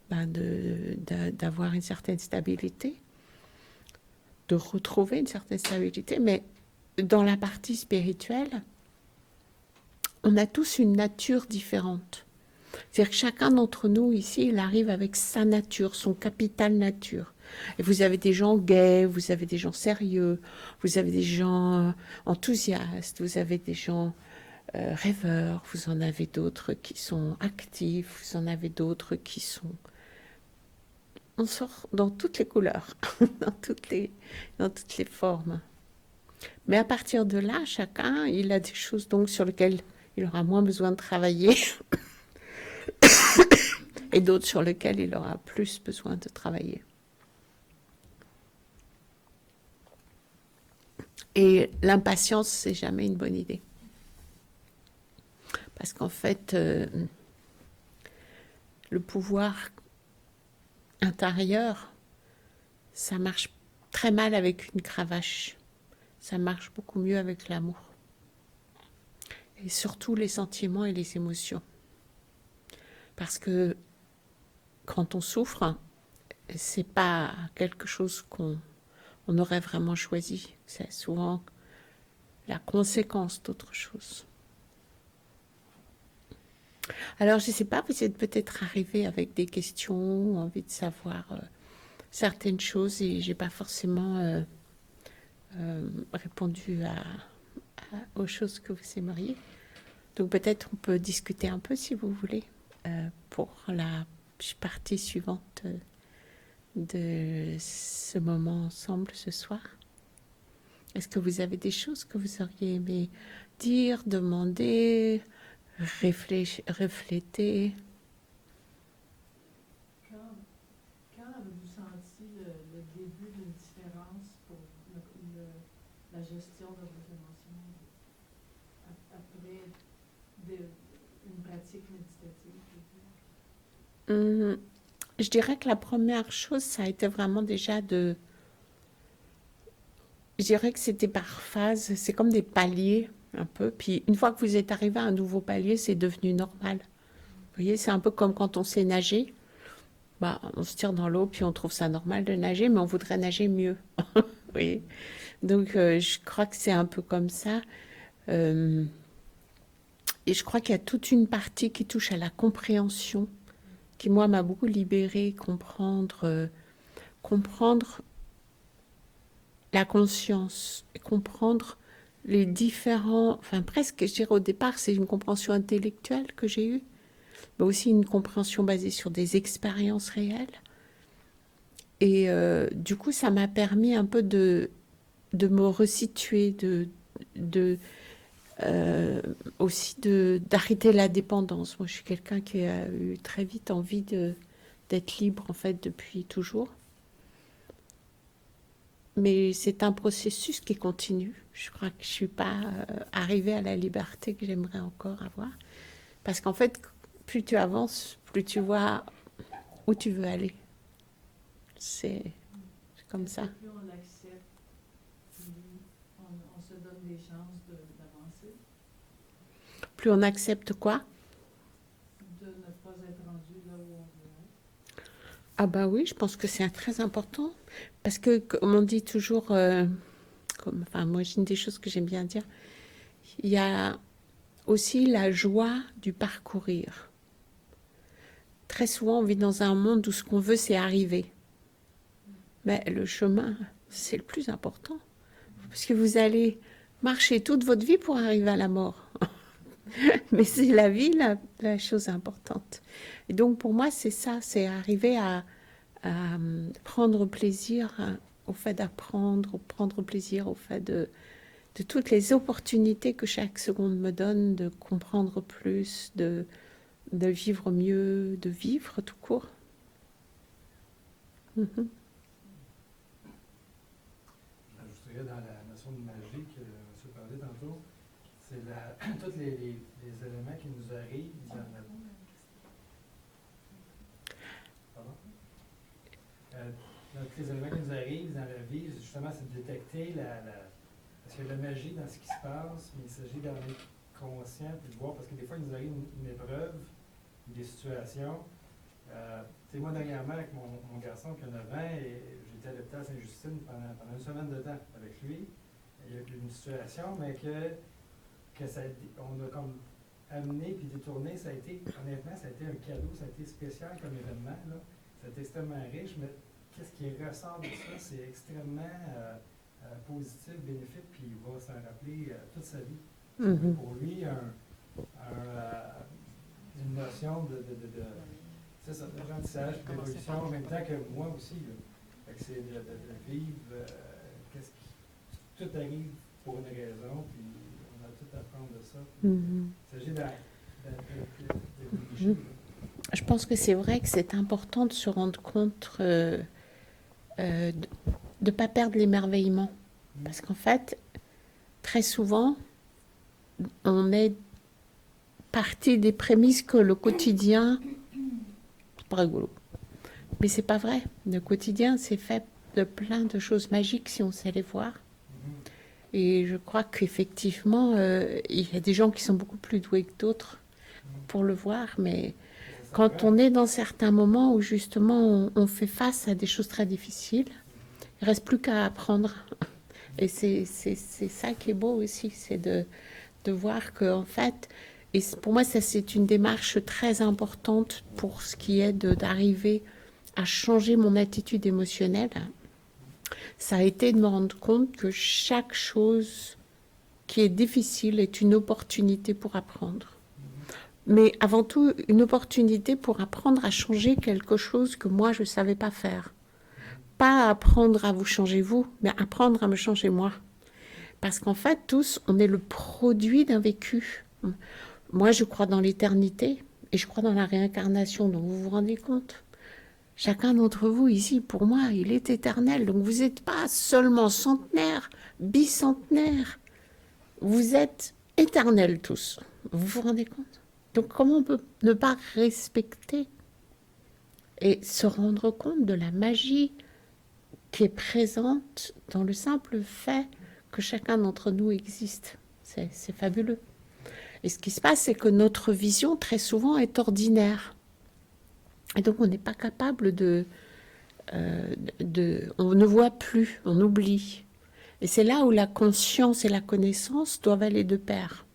d'avoir une certaine stabilité, de retrouver une certaine stabilité. Mais dans la partie spirituelle, on a tous une nature différente. C'est-à-dire que chacun d'entre nous ici, il arrive avec sa nature, son capital nature. Et vous avez des gens gais, vous avez des gens sérieux, vous avez des gens enthousiastes, vous avez des gens rêveurs, vous en avez d'autres qui sont actifs, vous en avez d'autres qui sont... On sort dans toutes les couleurs, dans toutes les formes. Mais à partir de là, chacun, il a des choses donc sur lesquelles il aura moins besoin de travailler et d'autres sur lesquelles il aura plus besoin de travailler. Et l'impatience, c'est jamais une bonne idée. Parce qu'en fait, le pouvoir intérieur, ça marche très mal avec une cravache. Ça marche beaucoup mieux avec l'amour. Et surtout les sentiments et les émotions. Parce que quand on souffre, c'est pas quelque chose qu'on aurait vraiment choisi. C'est souvent la conséquence d'autre chose. Alors, je ne sais pas, vous êtes peut-être arrivé avec des questions, envie de savoir certaines choses et je n'ai pas forcément répondu aux choses que vous aimeriez. Donc, peut-être on peut discuter un peu si vous voulez pour la partie suivante de ce moment ensemble ce soir. Est-ce que vous avez des choses que vous auriez aimé dire, demander, refléter? Quand avez-vous senti le début d'une différence pour la gestion de vos émotions après une pratique méditative? Je dirais que la première chose, ça a été vraiment déjà de... Je dirais que c'était par phase, c'est comme des paliers un peu. Puis une fois que vous êtes arrivé à un nouveau palier, c'est devenu normal. Vous voyez, c'est un peu comme quand on sait nager. Bah, on se tire dans l'eau, puis on trouve ça normal de nager, mais on voudrait nager mieux. Vous voyez. Donc, je crois que c'est un peu comme ça. Et je crois qu'il y a toute une partie qui touche à la compréhension, qui, moi, m'a beaucoup libérée, comprendre la conscience, comprendre les différents... Enfin, presque, je dirais au départ, c'est une compréhension intellectuelle que j'ai eue, mais aussi une compréhension basée sur des expériences réelles. Et du coup, ça m'a permis un peu de me resituer, aussi d'arrêter la dépendance. Moi, je suis quelqu'un qui a eu très vite envie d'être libre, en fait, depuis toujours. Mais c'est un processus qui continue. Je crois que je ne suis pas arrivée à la liberté que j'aimerais encore avoir. Parce qu'en fait, plus tu avances, plus tu vois où tu veux aller. C'est comme ça. Plus on l'accepte, plus on se donne des chances d'avancer. Plus on accepte quoi? De ne pas être rendu là où on veut être. Ah bah oui, je pense que c'est très important. Parce que, comme on dit toujours, enfin moi, une des choses que j'aime bien dire, il y a aussi la joie du parcourir. Très souvent, on vit dans un monde où ce qu'on veut, c'est arriver. Mais le chemin, c'est le plus important. Parce que vous allez marcher toute votre vie pour arriver à la mort. Mais c'est la vie, la chose importante. Et donc, pour moi, c'est ça, c'est arriver à prendre plaisir au fait d'apprendre, prendre plaisir au fait de toutes les opportunités que chaque seconde me donne, de comprendre plus, de vivre mieux, de vivre tout court. J'ajouterais dans la notion de magie que M. parlait tantôt, c'est tous les éléments qui nous arrivent dans notre... Pardon? Tous les éléments qui nous arrivent dans la vie, justement, c'est de détecter parce qu'il y a de la magie dans ce qui se passe, mais il s'agit d'en être conscient puis de voir, parce que des fois, il nous arrive une épreuve, des situations. Tu sais, moi, dernièrement, avec mon garçon qui a 9 ans, et j'étais à l'hôpital Sainte-Justine pendant une semaine de temps avec lui. Il y a eu une situation, mais on a comme amené puis détourné. Ça a été, honnêtement, ça a été un cadeau, ça a été spécial comme événement, là. Ça a été extrêmement riche, mais qu'est-ce qui ressort de ça, c'est extrêmement positif, bénéfique, puis il va s'en rappeler toute sa vie. Mhm. Pour lui, une notion c'est ça, d'apprentissage, d'évolution, en même temps que moi aussi. Là. Fait que c'est de vivre, tout arrive pour une raison, puis on a tout à prendre de ça. Mhm. Il s'agit d'obliger. Je pense que c'est vrai que c'est important de se rendre compte de ne pas perdre l'émerveillement. Parce qu'en fait, très souvent, on est parti des prémices que le quotidien, c'est pas rigolo. Mais c'est pas vrai. Le quotidien, c'est fait de plein de choses magiques si on sait les voir. Et je crois qu'effectivement, il y a des gens qui sont beaucoup plus doués que d'autres pour le voir, mais quand on est dans certains moments où justement on fait face à des choses très difficiles, il ne reste plus qu'à apprendre. Et c'est ça qui est beau aussi, c'est de voir qu'en fait, et pour moi ça c'est une démarche très importante pour ce qui est d'arriver à changer mon attitude émotionnelle, ça a été de me rendre compte que chaque chose qui est difficile est une opportunité pour apprendre. Mais avant tout, une opportunité pour apprendre à changer quelque chose que moi, je ne savais pas faire. Pas apprendre à vous changer vous, mais apprendre à me changer moi. Parce qu'en fait, tous, on est le produit d'un vécu. Moi, je crois dans l'éternité et je crois dans la réincarnation. Donc, vous vous rendez compte ? Chacun d'entre vous ici, pour moi, il est éternel. Donc, vous n'êtes pas seulement centenaire, bicentenaire. Vous êtes éternels tous. Vous vous rendez compte ? Donc, comment on peut ne pas respecter et se rendre compte de la magie qui est présente dans le simple fait que chacun d'entre nous existe. C'est fabuleux. Et ce qui se passe, c'est que notre vision, très souvent, est ordinaire. Et donc, on n'est pas capable on ne voit plus, on oublie. Et c'est là où la conscience et la connaissance doivent aller de pair.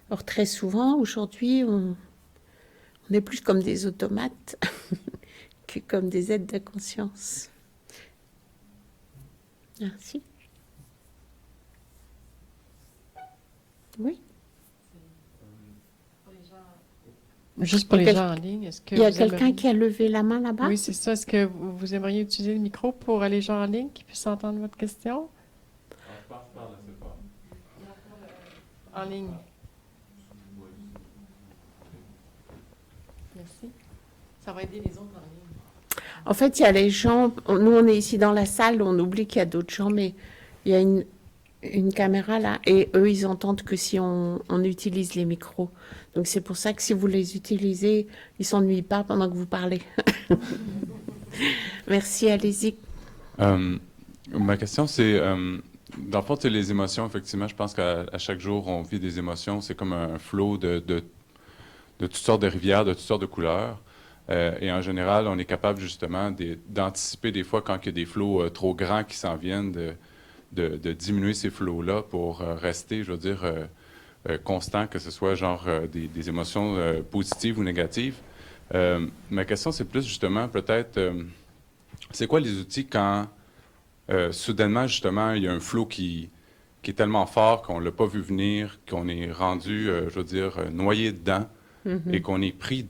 Or, très souvent, aujourd'hui, on est plus comme des automates que comme des êtres de conscience. Merci. Oui. Juste pour les gens en ligne, est-ce que Il y a vous quelqu'un aimeriez- qui a levé la main là-bas? Oui, c'est ça. Est-ce que vous aimeriez utiliser le micro pour les gens en ligne qui puissent entendre votre question? Je pense par là, c'est pas. En ligne. Merci. Ça va aider les autres en ligne. En fait, il y a les gens, nous on est ici dans la salle, on oublie qu'il y a d'autres gens, mais il y a une caméra là, et eux ils entendent que si on utilise les micros. Donc c'est pour ça que si vous les utilisez, ils ne s'ennuient pas pendant que vous parlez. Merci, allez-y. Ma question, c'est, dans le fond, c'est les émotions, effectivement, je pense qu'à chaque jour, on vit des émotions, c'est comme un flot de toutes sortes de rivières, de toutes sortes de couleurs. Et en général, on est capable justement d'anticiper des fois quand il y a des flots trop grands qui s'en viennent, de diminuer ces flots-là pour rester, je veux dire, constant, que ce soit genre des émotions positives ou négatives. Ma question, c'est plus justement peut-être, c'est quoi les outils quand soudainement, justement, il y a un flot qui est tellement fort qu'on ne l'a pas vu venir, qu'on est rendu, je veux dire, noyé dedans et qu'on est pris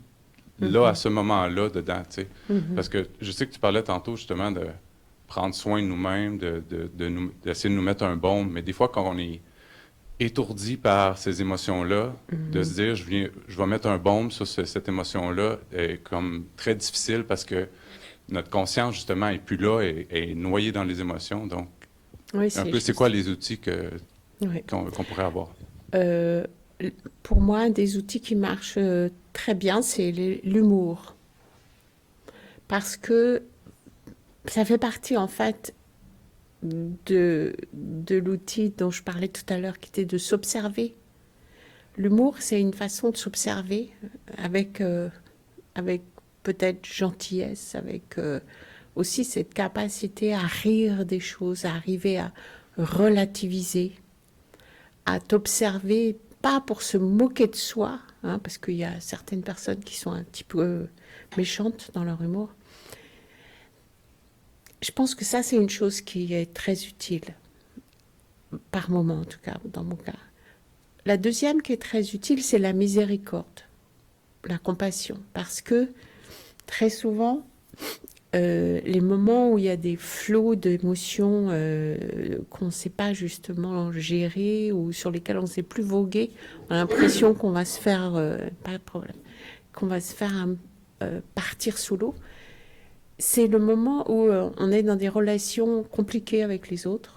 là, à ce moment-là, dedans, tu sais. Parce que je sais que tu parlais tantôt, justement, de prendre soin de nous-mêmes, d'essayer de nous mettre un baume, mais des fois, quand on est étourdi par ces émotions-là, de se dire, je vais mettre un baume sur cette émotion-là, est comme très difficile parce que notre conscience, justement, est plus là, est noyée dans les émotions. Donc, Oui, un peu, c'est quoi les outils Oui. qu'on pourrait avoir? Pour moi, un des outils qui marchent très bien, c'est l'humour. Parce que ça fait partie, en fait, de l'outil dont je parlais tout à l'heure, qui était de s'observer L'humour, c'est une façon de s'observer avec peut-être gentillesse, avec aussi cette capacité à rire des choses, à arriver à relativiser, à t'observer, pas pour se moquer de soi, hein, parce qu'il y a certaines personnes qui sont un petit peu méchantes dans leur humour. Je pense que ça, c'est une chose qui est très utile, par moment en tout cas, dans mon cas. La deuxième qui est très utile, c'est la miséricorde, la compassion, parce que très souvent, les moments où il y a des flots d'émotions qu'on ne sait pas justement gérer ou sur lesquels on ne sait plus voguer, on a l'impression qu'on va se faire, pas de problème, qu'on va se faire partir sous l'eau. C'est le moment où on est dans des relations compliquées avec les autres.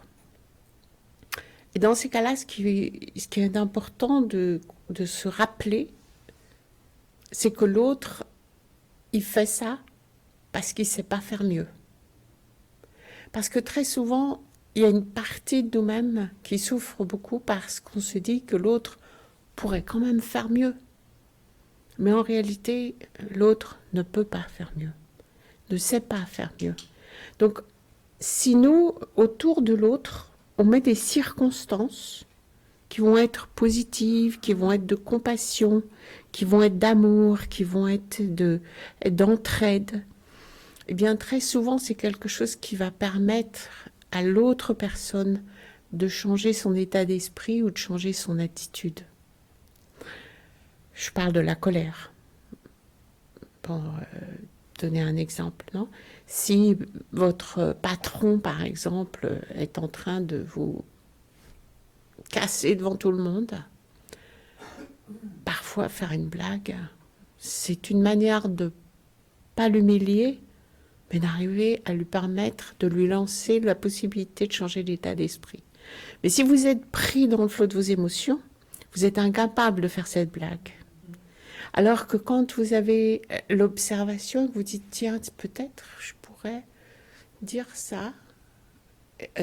Et dans ces cas-là, ce qui est important de se rappeler, c'est que l'autre, il fait ça parce qu'il ne sait pas faire mieux. Parce que très souvent, il y a une partie de nous-mêmes qui souffre beaucoup parce qu'on se dit que l'autre pourrait quand même faire mieux. Mais en réalité, l'autre ne peut pas faire mieux, ne sait pas faire mieux. Donc, si nous, autour de l'autre, on met des circonstances qui vont être positives, qui vont être de compassion, qui vont être d'amour, qui vont être d'entraide, eh bien très souvent c'est quelque chose qui va permettre à l'autre personne de changer son état d'esprit ou de changer son attitude. Je parle de la colère, pour donner un exemple, non ? Si votre patron, par exemple, est en train de vous casser devant tout le monde, parfois faire une blague, c'est une manière de pas l'humilier, mais d'arriver à lui permettre de lui lancer la possibilité de changer d'état d'esprit. Mais si vous êtes pris dans le flot de vos émotions, vous êtes incapable de faire cette blague. Alors que quand vous avez l'observation, vous dites, tiens, peut-être je pourrais dire ça,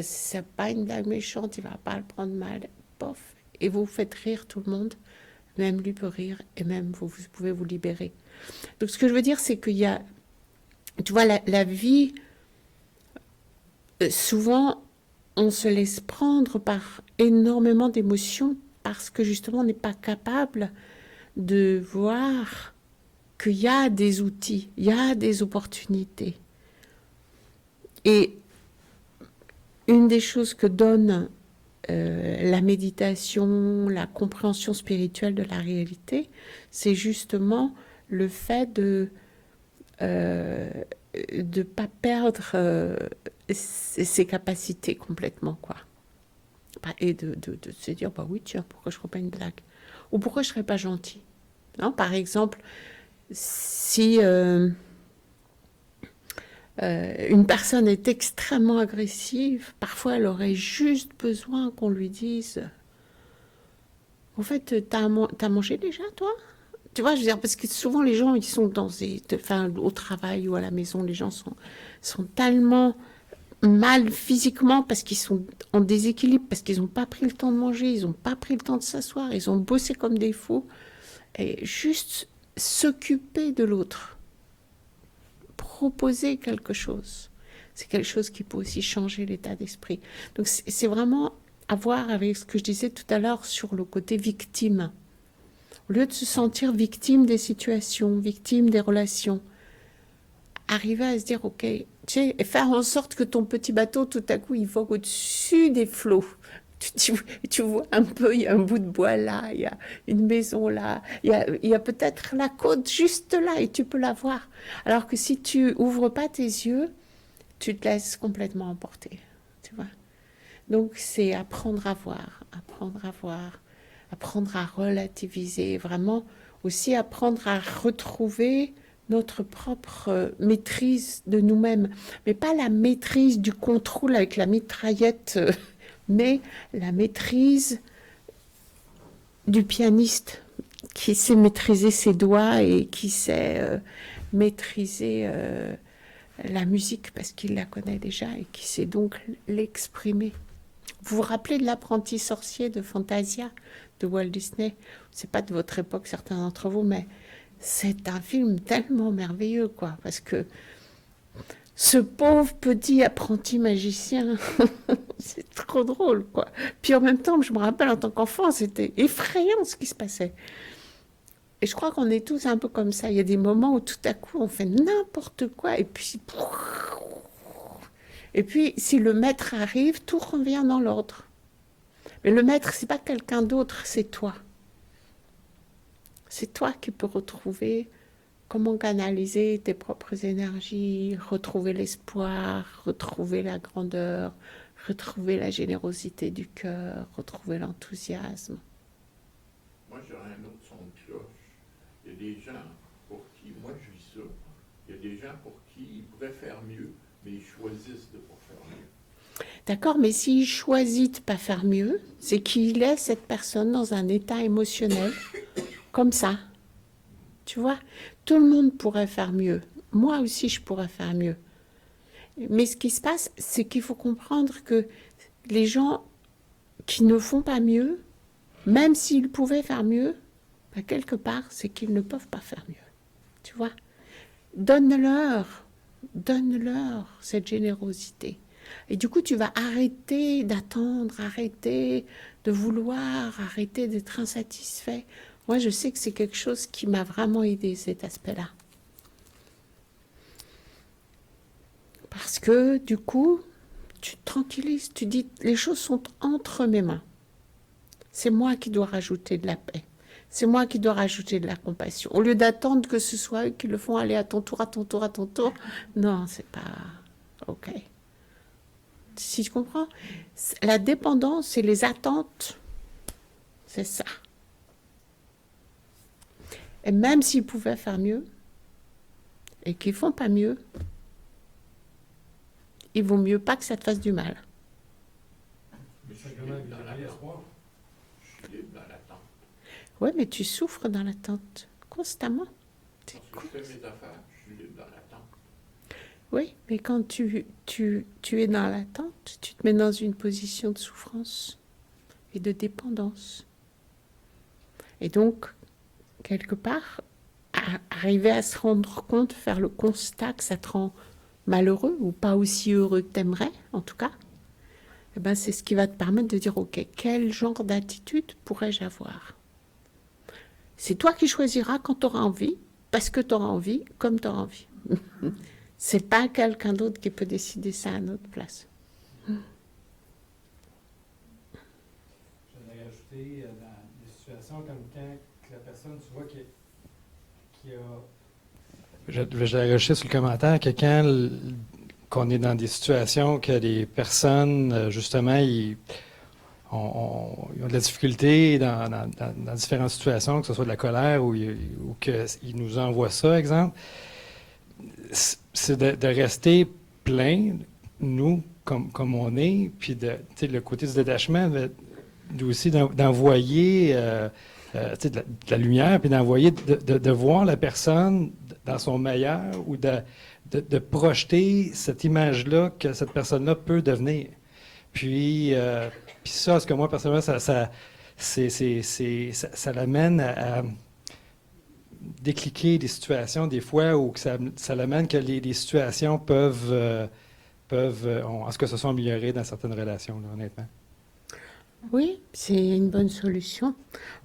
c'est pas une blague méchante, il va pas le prendre mal, pof, et vous faites rire tout le monde, même lui peut rire, et même vous pouvez vous libérer. Donc ce que je veux dire, c'est qu'il y a, tu vois, la vie, souvent, on se laisse prendre par énormément d'émotions parce que justement, on n'est pas capable de voir qu'il y a des outils, il y a des opportunités. Et une des choses que donne la méditation, la compréhension spirituelle de la réalité, c'est justement le fait de pas perdre ses capacités complètement, quoi. Et de se dire, bah oui, tiens, pourquoi je ne ferais pas une blague ? Ou pourquoi je ne serais pas gentil ? Non, par exemple, si une personne est extrêmement agressive, parfois elle aurait juste besoin qu'on lui dise, en fait, t'as mangé déjà, toi ? Tu vois, je veux dire, parce que souvent les gens, ils sont au travail ou à la maison, les gens sont tellement mal physiquement parce qu'ils sont en déséquilibre, parce qu'ils n'ont pas pris le temps de manger, ils n'ont pas pris le temps de s'asseoir, ils ont bossé comme des fous. Et juste s'occuper de l'autre, proposer quelque chose, c'est quelque chose qui peut aussi changer l'état d'esprit. Donc c'est vraiment à voir avec ce que je disais tout à l'heure sur le côté victime. Au lieu de se sentir victime des situations, victime des relations, arriver à se dire, ok, tu sais, et faire en sorte que ton petit bateau, tout à coup, il vogue au-dessus des flots. Tu vois un peu, il y a un bout de bois là, il y a une maison là, il y a peut-être la côte juste là et tu peux la voir. Alors que si tu ouvres pas tes yeux, tu te laisses complètement emporter, tu vois. Donc c'est apprendre à voir, apprendre à relativiser, vraiment aussi apprendre à retrouver notre propre maîtrise de nous-mêmes, mais pas la maîtrise du contrôle avec la mitraillette, mais la maîtrise du pianiste qui sait maîtriser ses doigts et qui sait maîtriser la musique parce qu'il la connaît déjà et qui sait donc l'exprimer. Vous vous rappelez de l'apprenti sorcier de Fantasia, de Walt Disney. C'est pas de votre époque, certains d'entre vous, mais c'est un film tellement merveilleux, quoi, parce que ce pauvre petit apprenti magicien, c'est trop drôle, quoi. Puis en même temps, je me rappelle, en tant qu'enfant, c'était effrayant ce qui se passait. Et je crois qu'on est tous un peu comme ça. Il y a des moments où tout à coup, on fait n'importe quoi, et puis si le maître arrive, tout revient dans l'ordre. Mais le maître, c'est pas quelqu'un d'autre, c'est toi. C'est toi qui peux retrouver comment canaliser tes propres énergies, retrouver l'espoir, retrouver la grandeur, retrouver la générosité du cœur, retrouver l'enthousiasme. Moi, j'aurais un autre son de cloche. Il y a des gens pour qui, moi je vis ça, il y a des gens pour qui ils pourraient faire mieux, mais ils choisissent de ne pas faire mieux. D'accord, mais s'il choisit de ne pas faire mieux, c'est qu'il laisse cette personne dans un état émotionnel comme ça. Tu vois, tout le monde pourrait faire mieux. Moi aussi, je pourrais faire mieux. Mais ce qui se passe, c'est qu'il faut comprendre que les gens qui ne font pas mieux, même s'ils pouvaient faire mieux, ben quelque part, c'est qu'ils ne peuvent pas faire mieux. Tu vois, donne-leur cette générosité. Et du coup, tu vas arrêter d'attendre, arrêter de vouloir, arrêter d'être insatisfait. Moi, je sais que c'est quelque chose qui m'a vraiment aidé, cet aspect-là. Parce que, du coup, tu te tranquillises, tu dis, les choses sont entre mes mains. C'est moi qui dois rajouter de la paix. C'est moi qui dois rajouter de la compassion. Au lieu d'attendre que ce soit eux qui le font aller à ton tour, à ton tour, à ton tour. Non, c'est pas OK. Si tu comprends, la dépendance et les attentes, c'est ça. Et même s'ils pouvaient faire mieux, et qu'ils ne font pas mieux, il vaut mieux pas que ça te fasse du mal. Mais je suis libre dans l'attente. Je suis libre dans l'attente. Oui, mais tu souffres dans l'attente, constamment. Parce que je fais mes affaires, je suis libre dans l'attente. Oui, mais quand tu es dans l'attente, tu te mets dans une position de souffrance et de dépendance. Et donc, quelque part, arriver à se rendre compte, faire le constat que ça te rend malheureux ou pas aussi heureux que t'aimerais, en tout cas, eh ben, c'est ce qui va te permettre de dire, OK, quel genre d'attitude pourrais-je avoir? C'est toi qui choisiras quand tu auras envie, parce que tu auras envie, comme tu auras envie. C'est pas quelqu'un d'autre qui peut décider ça à notre place. J'allais rajouter dans des situations comme quand la personne, tu vois, qui a... J'allais rajouter sur le commentaire que quand qu'on est dans des situations que les personnes, justement, ils ont de la difficulté dans différentes situations, que ce soit de la colère ou qu'ils nous envoient ça, exemple, c'est de rester plein, nous, comme on est, puis le côté du détachement, aussi d'envoyer de la lumière, puis d'envoyer, de voir la personne dans son meilleur ou de projeter cette image-là que cette personne-là peut devenir. Puis ça, ce que moi, personnellement, ça l'amène à décliquer des situations, des fois, où ça l'amène que les situations peuvent en ce que se sont améliorées dans certaines relations, là, honnêtement. Oui, c'est une bonne solution.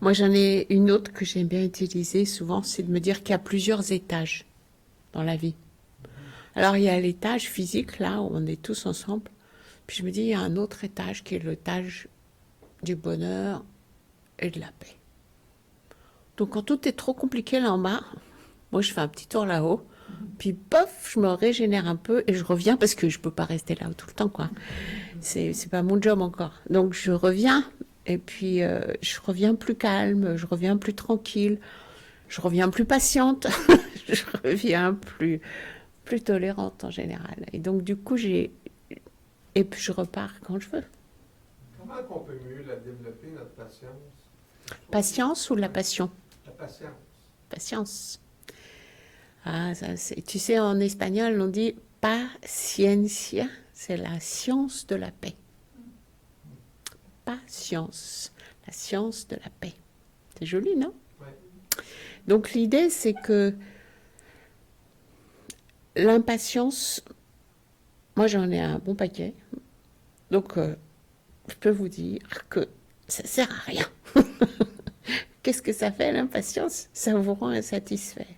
Moi, j'en ai une autre que j'aime bien utiliser souvent, c'est de me dire qu'il y a plusieurs étages dans la vie. Alors, il y a l'étage physique, là, où on est tous ensemble. Puis je me dis, il y a un autre étage qui est l'étage du bonheur et de la paix. Donc, quand tout est trop compliqué là en bas, moi, je fais un petit tour là-haut. Puis, pof, je me régénère un peu et je reviens parce que je ne peux pas rester là tout le temps, quoi. C'est pas mon job encore. Donc, je reviens et puis je reviens plus calme, je reviens plus tranquille, je reviens plus patiente, je reviens plus tolérante en général. Et donc, du coup, et puis je repars quand je veux. Comment on peut mieux la développer, notre patience? Patience ou la passion? La patience. Patience. Ah, tu sais, en espagnol, on dit paciencia, c'est la science de la paix. Patience. la science de la paix. C'est joli, non? Ouais. Donc l'idée, c'est que l'impatience, moi j'en ai un bon paquet, donc je peux vous dire que ça sert à rien. Qu'est-ce que ça fait l'impatience? Ça vous rend insatisfait.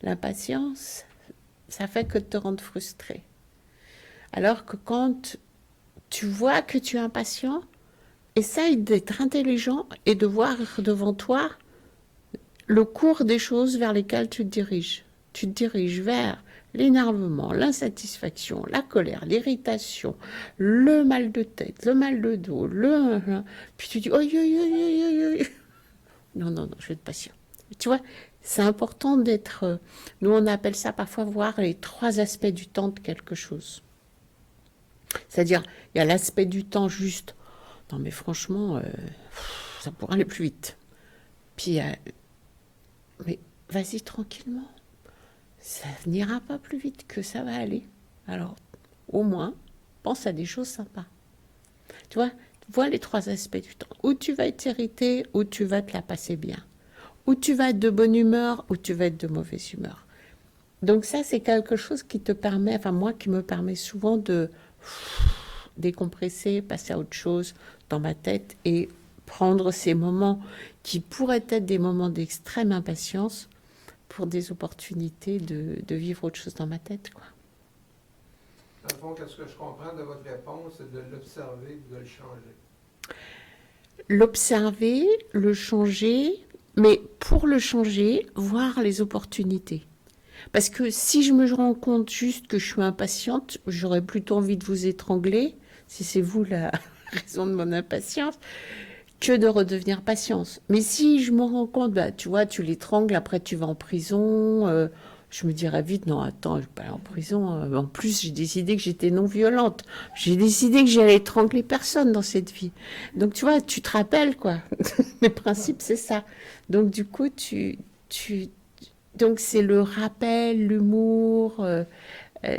L'impatience, ça fait que te rendre frustré. Alors que quand tu vois que tu es impatient, essaye d'être intelligent et de voir devant toi le cours des choses vers lesquelles tu te diriges. Tu te diriges vers l'énervement, l'insatisfaction, la colère, l'irritation, le mal de tête, le mal de dos, puis tu dis oi, oi, oi, oi, oi. Non, non, non, je vais être patient. Tu vois, c'est important d'être... nous, on appelle ça parfois voir les 3 aspects du temps de quelque chose. C'est-à-dire, il y a l'aspect du temps juste. Non, mais franchement, ça pourrait aller plus vite. Puis, mais vas-y tranquillement. Ça n'ira pas plus vite que ça va aller. Alors, au moins, pense à des choses sympas. Tu vois les 3 aspects du temps. Où tu vas être irrité, où tu vas te la passer bien. Où tu vas être de bonne humeur, où tu vas être de mauvaise humeur. Donc ça, c'est quelque chose qui te permet, enfin moi, qui me permet souvent de décompresser, passer à autre chose dans ma tête et prendre ces moments qui pourraient être des moments d'extrême impatience pour des opportunités de vivre autre chose dans ma tête, quoi. Dans le fond, qu'est-ce que je comprends de votre réponse, c'est de l'observer et de le changer. L'observer, le changer, mais pour le changer, voir les opportunités. Parce que si je me rends compte juste que je suis impatiente, j'aurais plutôt envie de vous étrangler, si c'est vous la raison de mon impatience, que de redevenir patiente. Mais si je me rends compte, bah, tu vois, tu l'étrangles, après tu vas en prison, je me dirais vite, non, attends, je vais pas aller en prison. En plus, j'ai décidé que j'étais non violente. J'ai décidé que j'allais étrangler personne dans cette vie. Donc, tu vois, tu te rappelles, quoi. Le principe, c'est ça. Donc, du coup, donc, c'est le rappel, l'humour,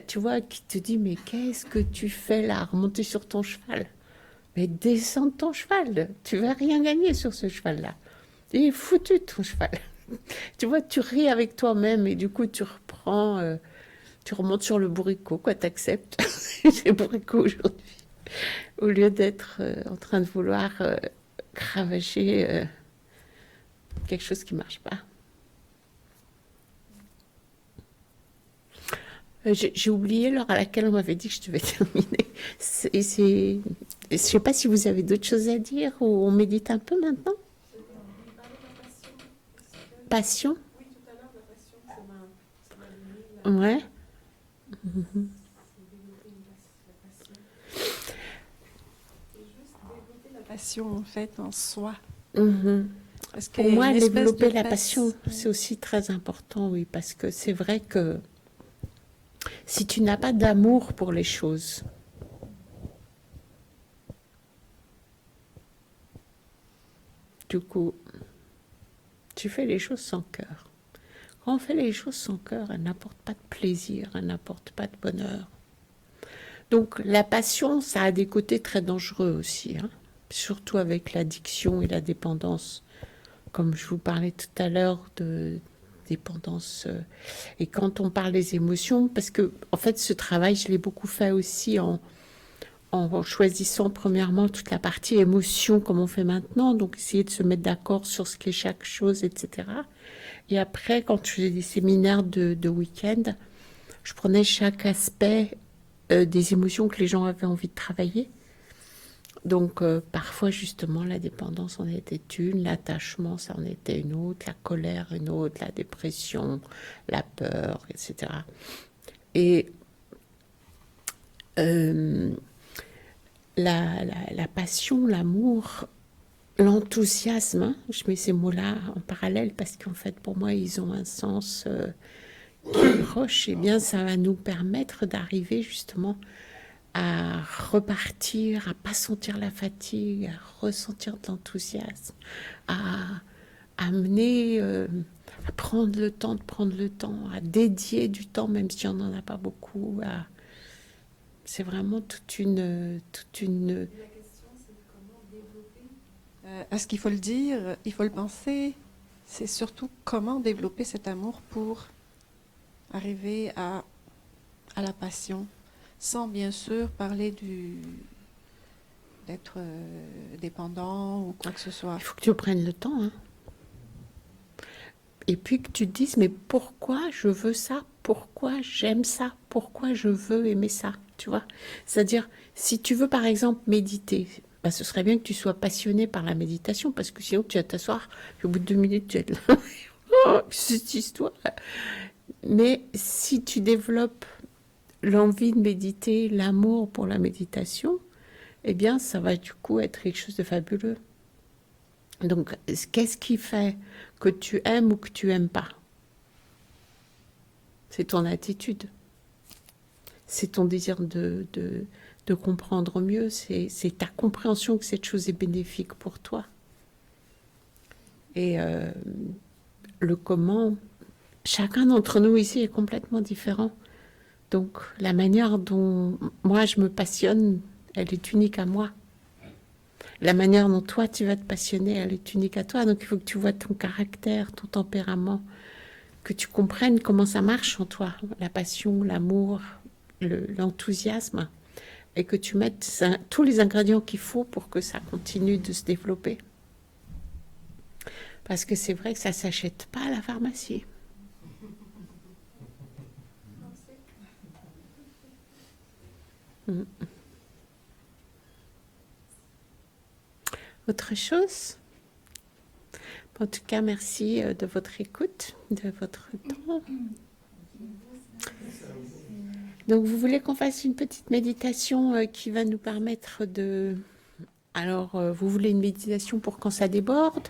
tu vois, qui te dit, mais qu'est-ce que tu fais là, remonter sur ton cheval? Mais descends de ton cheval, tu vas rien gagner sur ce cheval-là. Il est foutu ton cheval. Tu vois, tu ris avec toi-même et du coup, tu reprends, tu remontes sur le bourricot, quoi, t'acceptes. J'ai bourricot aujourd'hui. Au lieu d'être en train de vouloir cravacher quelque chose qui ne marche pas. J'ai oublié l'heure à laquelle on m'avait dit que je devais terminer. Je ne sais pas si vous avez d'autres choses à dire ou on médite un peu maintenant. Passion? Oui, tout à l'heure, la passion, ça m'a donné Ouais. c'est développer la passion. C'est juste développer la Passion, en fait, en soi. Parce Pour qu'il y a moi, une espèce développer de la passion, passion. c'est aussi très important, oui, parce que c'est vrai que si tu n'as pas d'amour pour les choses, du coup, tu fais les choses sans cœur. Quand on fait les choses sans cœur, elles n'apportent pas de plaisir, elles n'apportent pas de bonheur. Donc la passion, ça a des côtés très dangereux aussi, hein, surtout avec l'addiction et la dépendance. Comme je vous parlais tout à l'heure de dépendance. Et quand on parle des émotions, parce que en fait ce travail, je l'ai beaucoup fait aussi en choisissant premièrement toute la partie émotion comme on fait maintenant, donc essayer de se mettre d'accord sur ce qu'est chaque chose, etc. Et après, quand je faisais des séminaires de week-end, je prenais chaque aspect des émotions que les gens avaient envie de travailler. Donc parfois justement la dépendance en était une, l'attachement ça en était une autre, la colère une autre, la dépression, la peur, etc. Et la passion, l'amour, l'enthousiasme, hein, je mets ces mots-là en parallèle parce qu'en fait pour moi ils ont un sens qui est proche, et bien ça va nous permettre d'arriver justement à repartir, à pas sentir la fatigue, à ressentir de l'enthousiasme, à amener, à prendre le temps de prendre le temps, à dédier du temps, même si on n'en a pas beaucoup. C'est vraiment toute une... question, c'est comment développer Est-ce qu'il faut le dire, il faut le penser? C'est surtout comment développer cet amour pour arriver à la passion, sans bien sûr parler d'être dépendant ou quoi que ce soit. Il faut que tu prennes le temps, hein. Et puis que tu te dises, mais pourquoi je veux ça? Pourquoi j'aime ça? Pourquoi je veux aimer ça? Tu vois? C'est-à-dire, si tu veux par exemple méditer, bah, ce serait bien que tu sois passionné par la méditation, parce que sinon tu vas t'asseoir, puis au bout de 2 minutes, tu vas être là. Oh, cette histoire. Mais si tu développes l'envie de méditer, l'amour pour la méditation, eh bien, ça va du coup être quelque chose de fabuleux. Donc, qu'est-ce qui fait que tu aimes ou que tu aimes pas? C'est ton attitude. C'est ton désir de comprendre mieux. C'est ta compréhension que cette chose est bénéfique pour toi. Et le comment, chacun d'entre nous ici est complètement différent. Donc, la manière dont moi je me passionne, elle est unique à moi. La manière dont toi tu vas te passionner, elle est unique à toi. Donc il faut que tu vois ton caractère, ton tempérament, que tu comprennes comment ça marche en toi, la passion, l'amour, l'enthousiasme, et que tu mettes tous les ingrédients qu'il faut pour que ça continue de se développer. Parce que c'est vrai que ça ne s'achète pas à la pharmacie. Autre chose? En tout cas, merci de votre écoute, de votre temps. Donc, vous voulez qu'on fasse une petite méditation qui va nous permettre de... Alors, vous voulez une méditation pour quand ça déborde?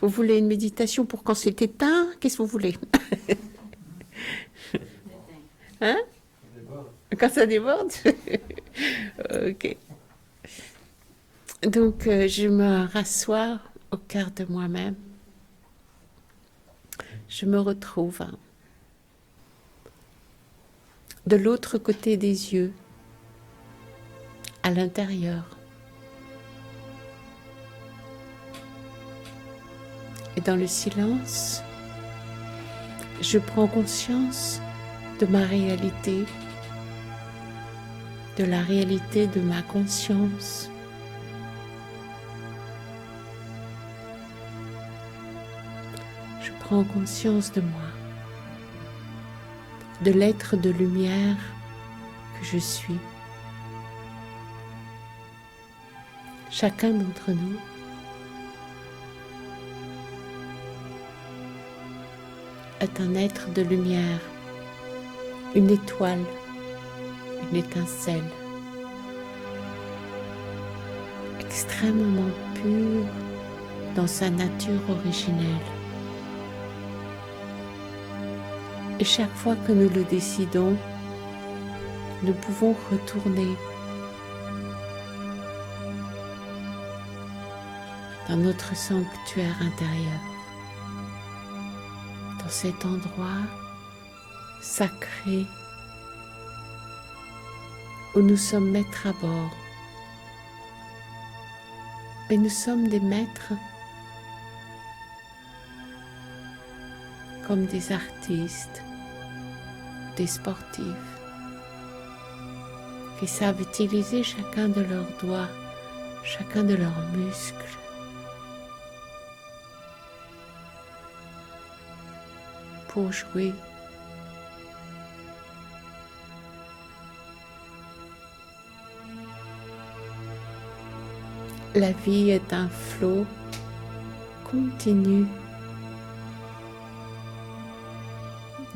Vous voulez une méditation pour quand c'est éteint? Qu'est-ce que vous voulez? Hein? Quand ça déborde? Ok. Donc, je me rassois au cœur de moi-même. Je me retrouve de l'autre côté des yeux, à l'intérieur. Et dans le silence, je prends conscience de ma réalité, de la réalité de ma conscience. Je prends conscience de moi, de l'être de lumière que je suis. Chacun d'entre nous est un être de lumière, une étoile, une étincelle, extrêmement pure dans sa nature originelle. Et chaque fois que nous le décidons, nous pouvons retourner dans notre sanctuaire intérieur, dans cet endroit sacré où nous sommes maîtres à bord. Mais nous sommes des maîtres comme des artistes, des sportifs qui savent utiliser chacun de leurs doigts, chacun de leurs muscles pour jouer. La vie est un flot continu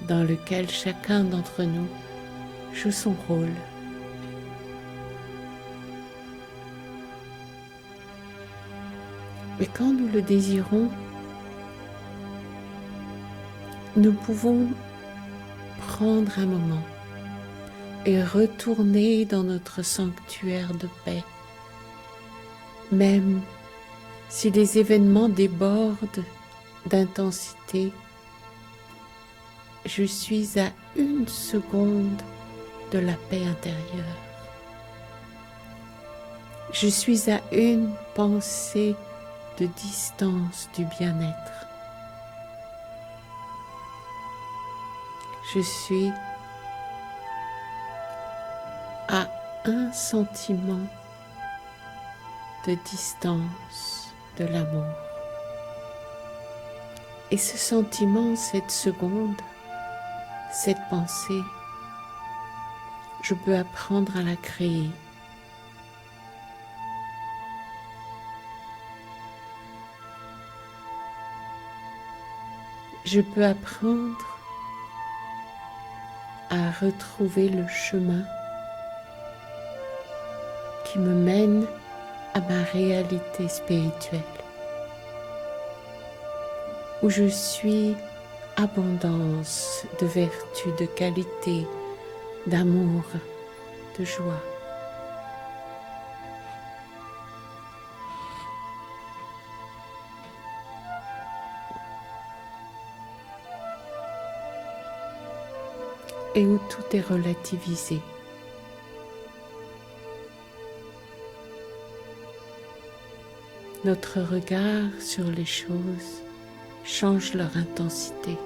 dans lequel chacun d'entre nous joue son rôle. Mais quand nous le désirons, nous pouvons prendre un moment et retourner dans notre sanctuaire de paix. Même si les événements débordent d'intensité, je suis à 1 seconde de la paix intérieure. Je suis à une pensée de distance du bien-être. Je suis à un sentiment de distance de l'amour. Et ce sentiment, cette seconde, cette pensée, je peux apprendre à la créer. Je peux apprendre à retrouver le chemin qui me mène à ma réalité spirituelle, où je suis abondance de vertu, de qualité, d'amour, de joie. Et où tout est relativisé. Notre regard sur les choses change leur intensité.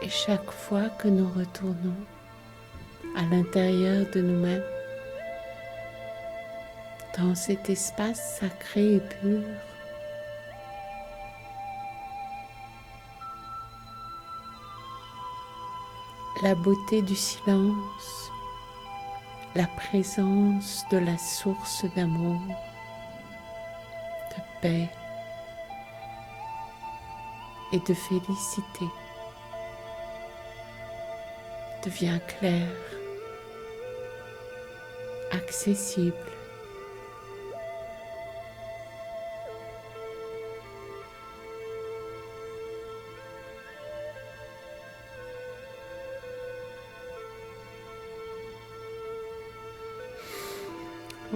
Et chaque fois que nous retournons à l'intérieur de nous-mêmes, dans cet espace sacré et pur, la beauté du silence, la présence de la source d'amour, de paix et de félicité devient claire, accessible.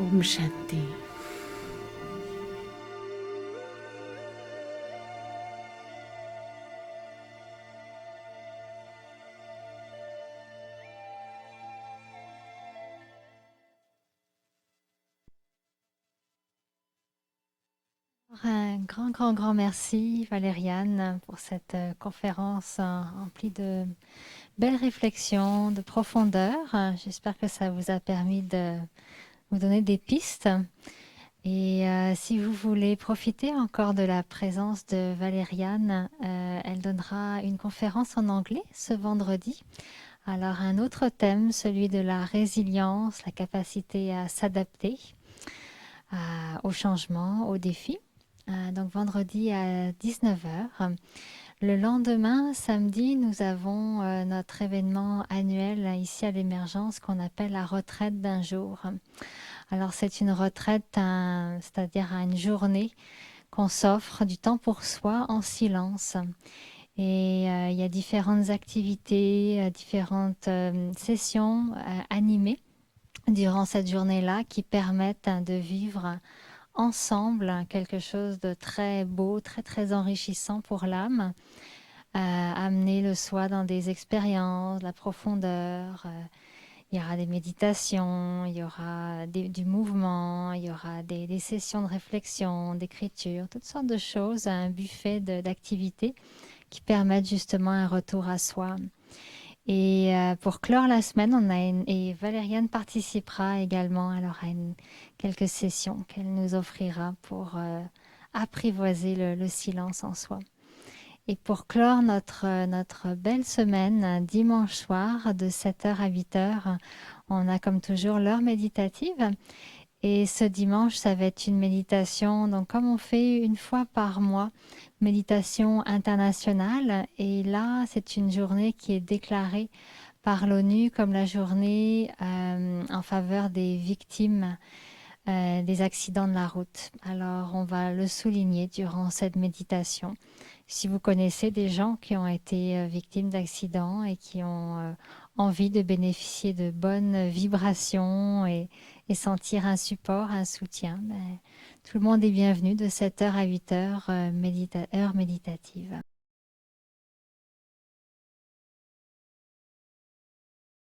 Om Shanti. Un grand merci Valériane pour cette conférence remplie de belles réflexions, de profondeur. J'espère que ça vous a permis de vous donner des pistes. Et si vous voulez profiter encore de la présence de Valériane, elle donnera une conférence en anglais ce vendredi. Alors un autre thème, celui de la résilience, la capacité à s'adapter au changement, aux défis. Donc vendredi à 19 h. Le lendemain, samedi, nous avons notre événement annuel ici à l'Émergence qu'on appelle la retraite d'un jour. Alors c'est une retraite, c'est-à-dire une journée qu'on s'offre du temps pour soi en silence. Et il y a différentes activités, différentes sessions animées durant cette journée-là qui permettent de vivre ensemble quelque chose de très beau, très enrichissant pour l'âme, amener le soi dans des expériences, la profondeur. Il y aura des méditations, il y aura du mouvement, il y aura des sessions de réflexion, d'écriture, toutes sortes de choses, un buffet d'activités qui permettent justement un retour à soi. Et pour clore la semaine, et Valériane participera également, elle aura quelques sessions qu'elle nous offrira pour apprivoiser le silence en soi. Et pour clore notre belle semaine, dimanche soir, de 7 h à 8 h, on a comme toujours l'heure méditative. Et ce dimanche, ça va être une méditation, donc comme on fait une fois par mois, méditation internationale. Et là, c'est une journée qui est déclarée par l'ONU comme la journée en faveur des victimes des accidents de la route. Alors, on va le souligner durant cette méditation. Si vous connaissez des gens qui ont été victimes d'accidents et qui ont envie de bénéficier de bonnes vibrations et sentir un support, un soutien, tout le monde est bienvenu de 7 h à 8 h, heure méditative.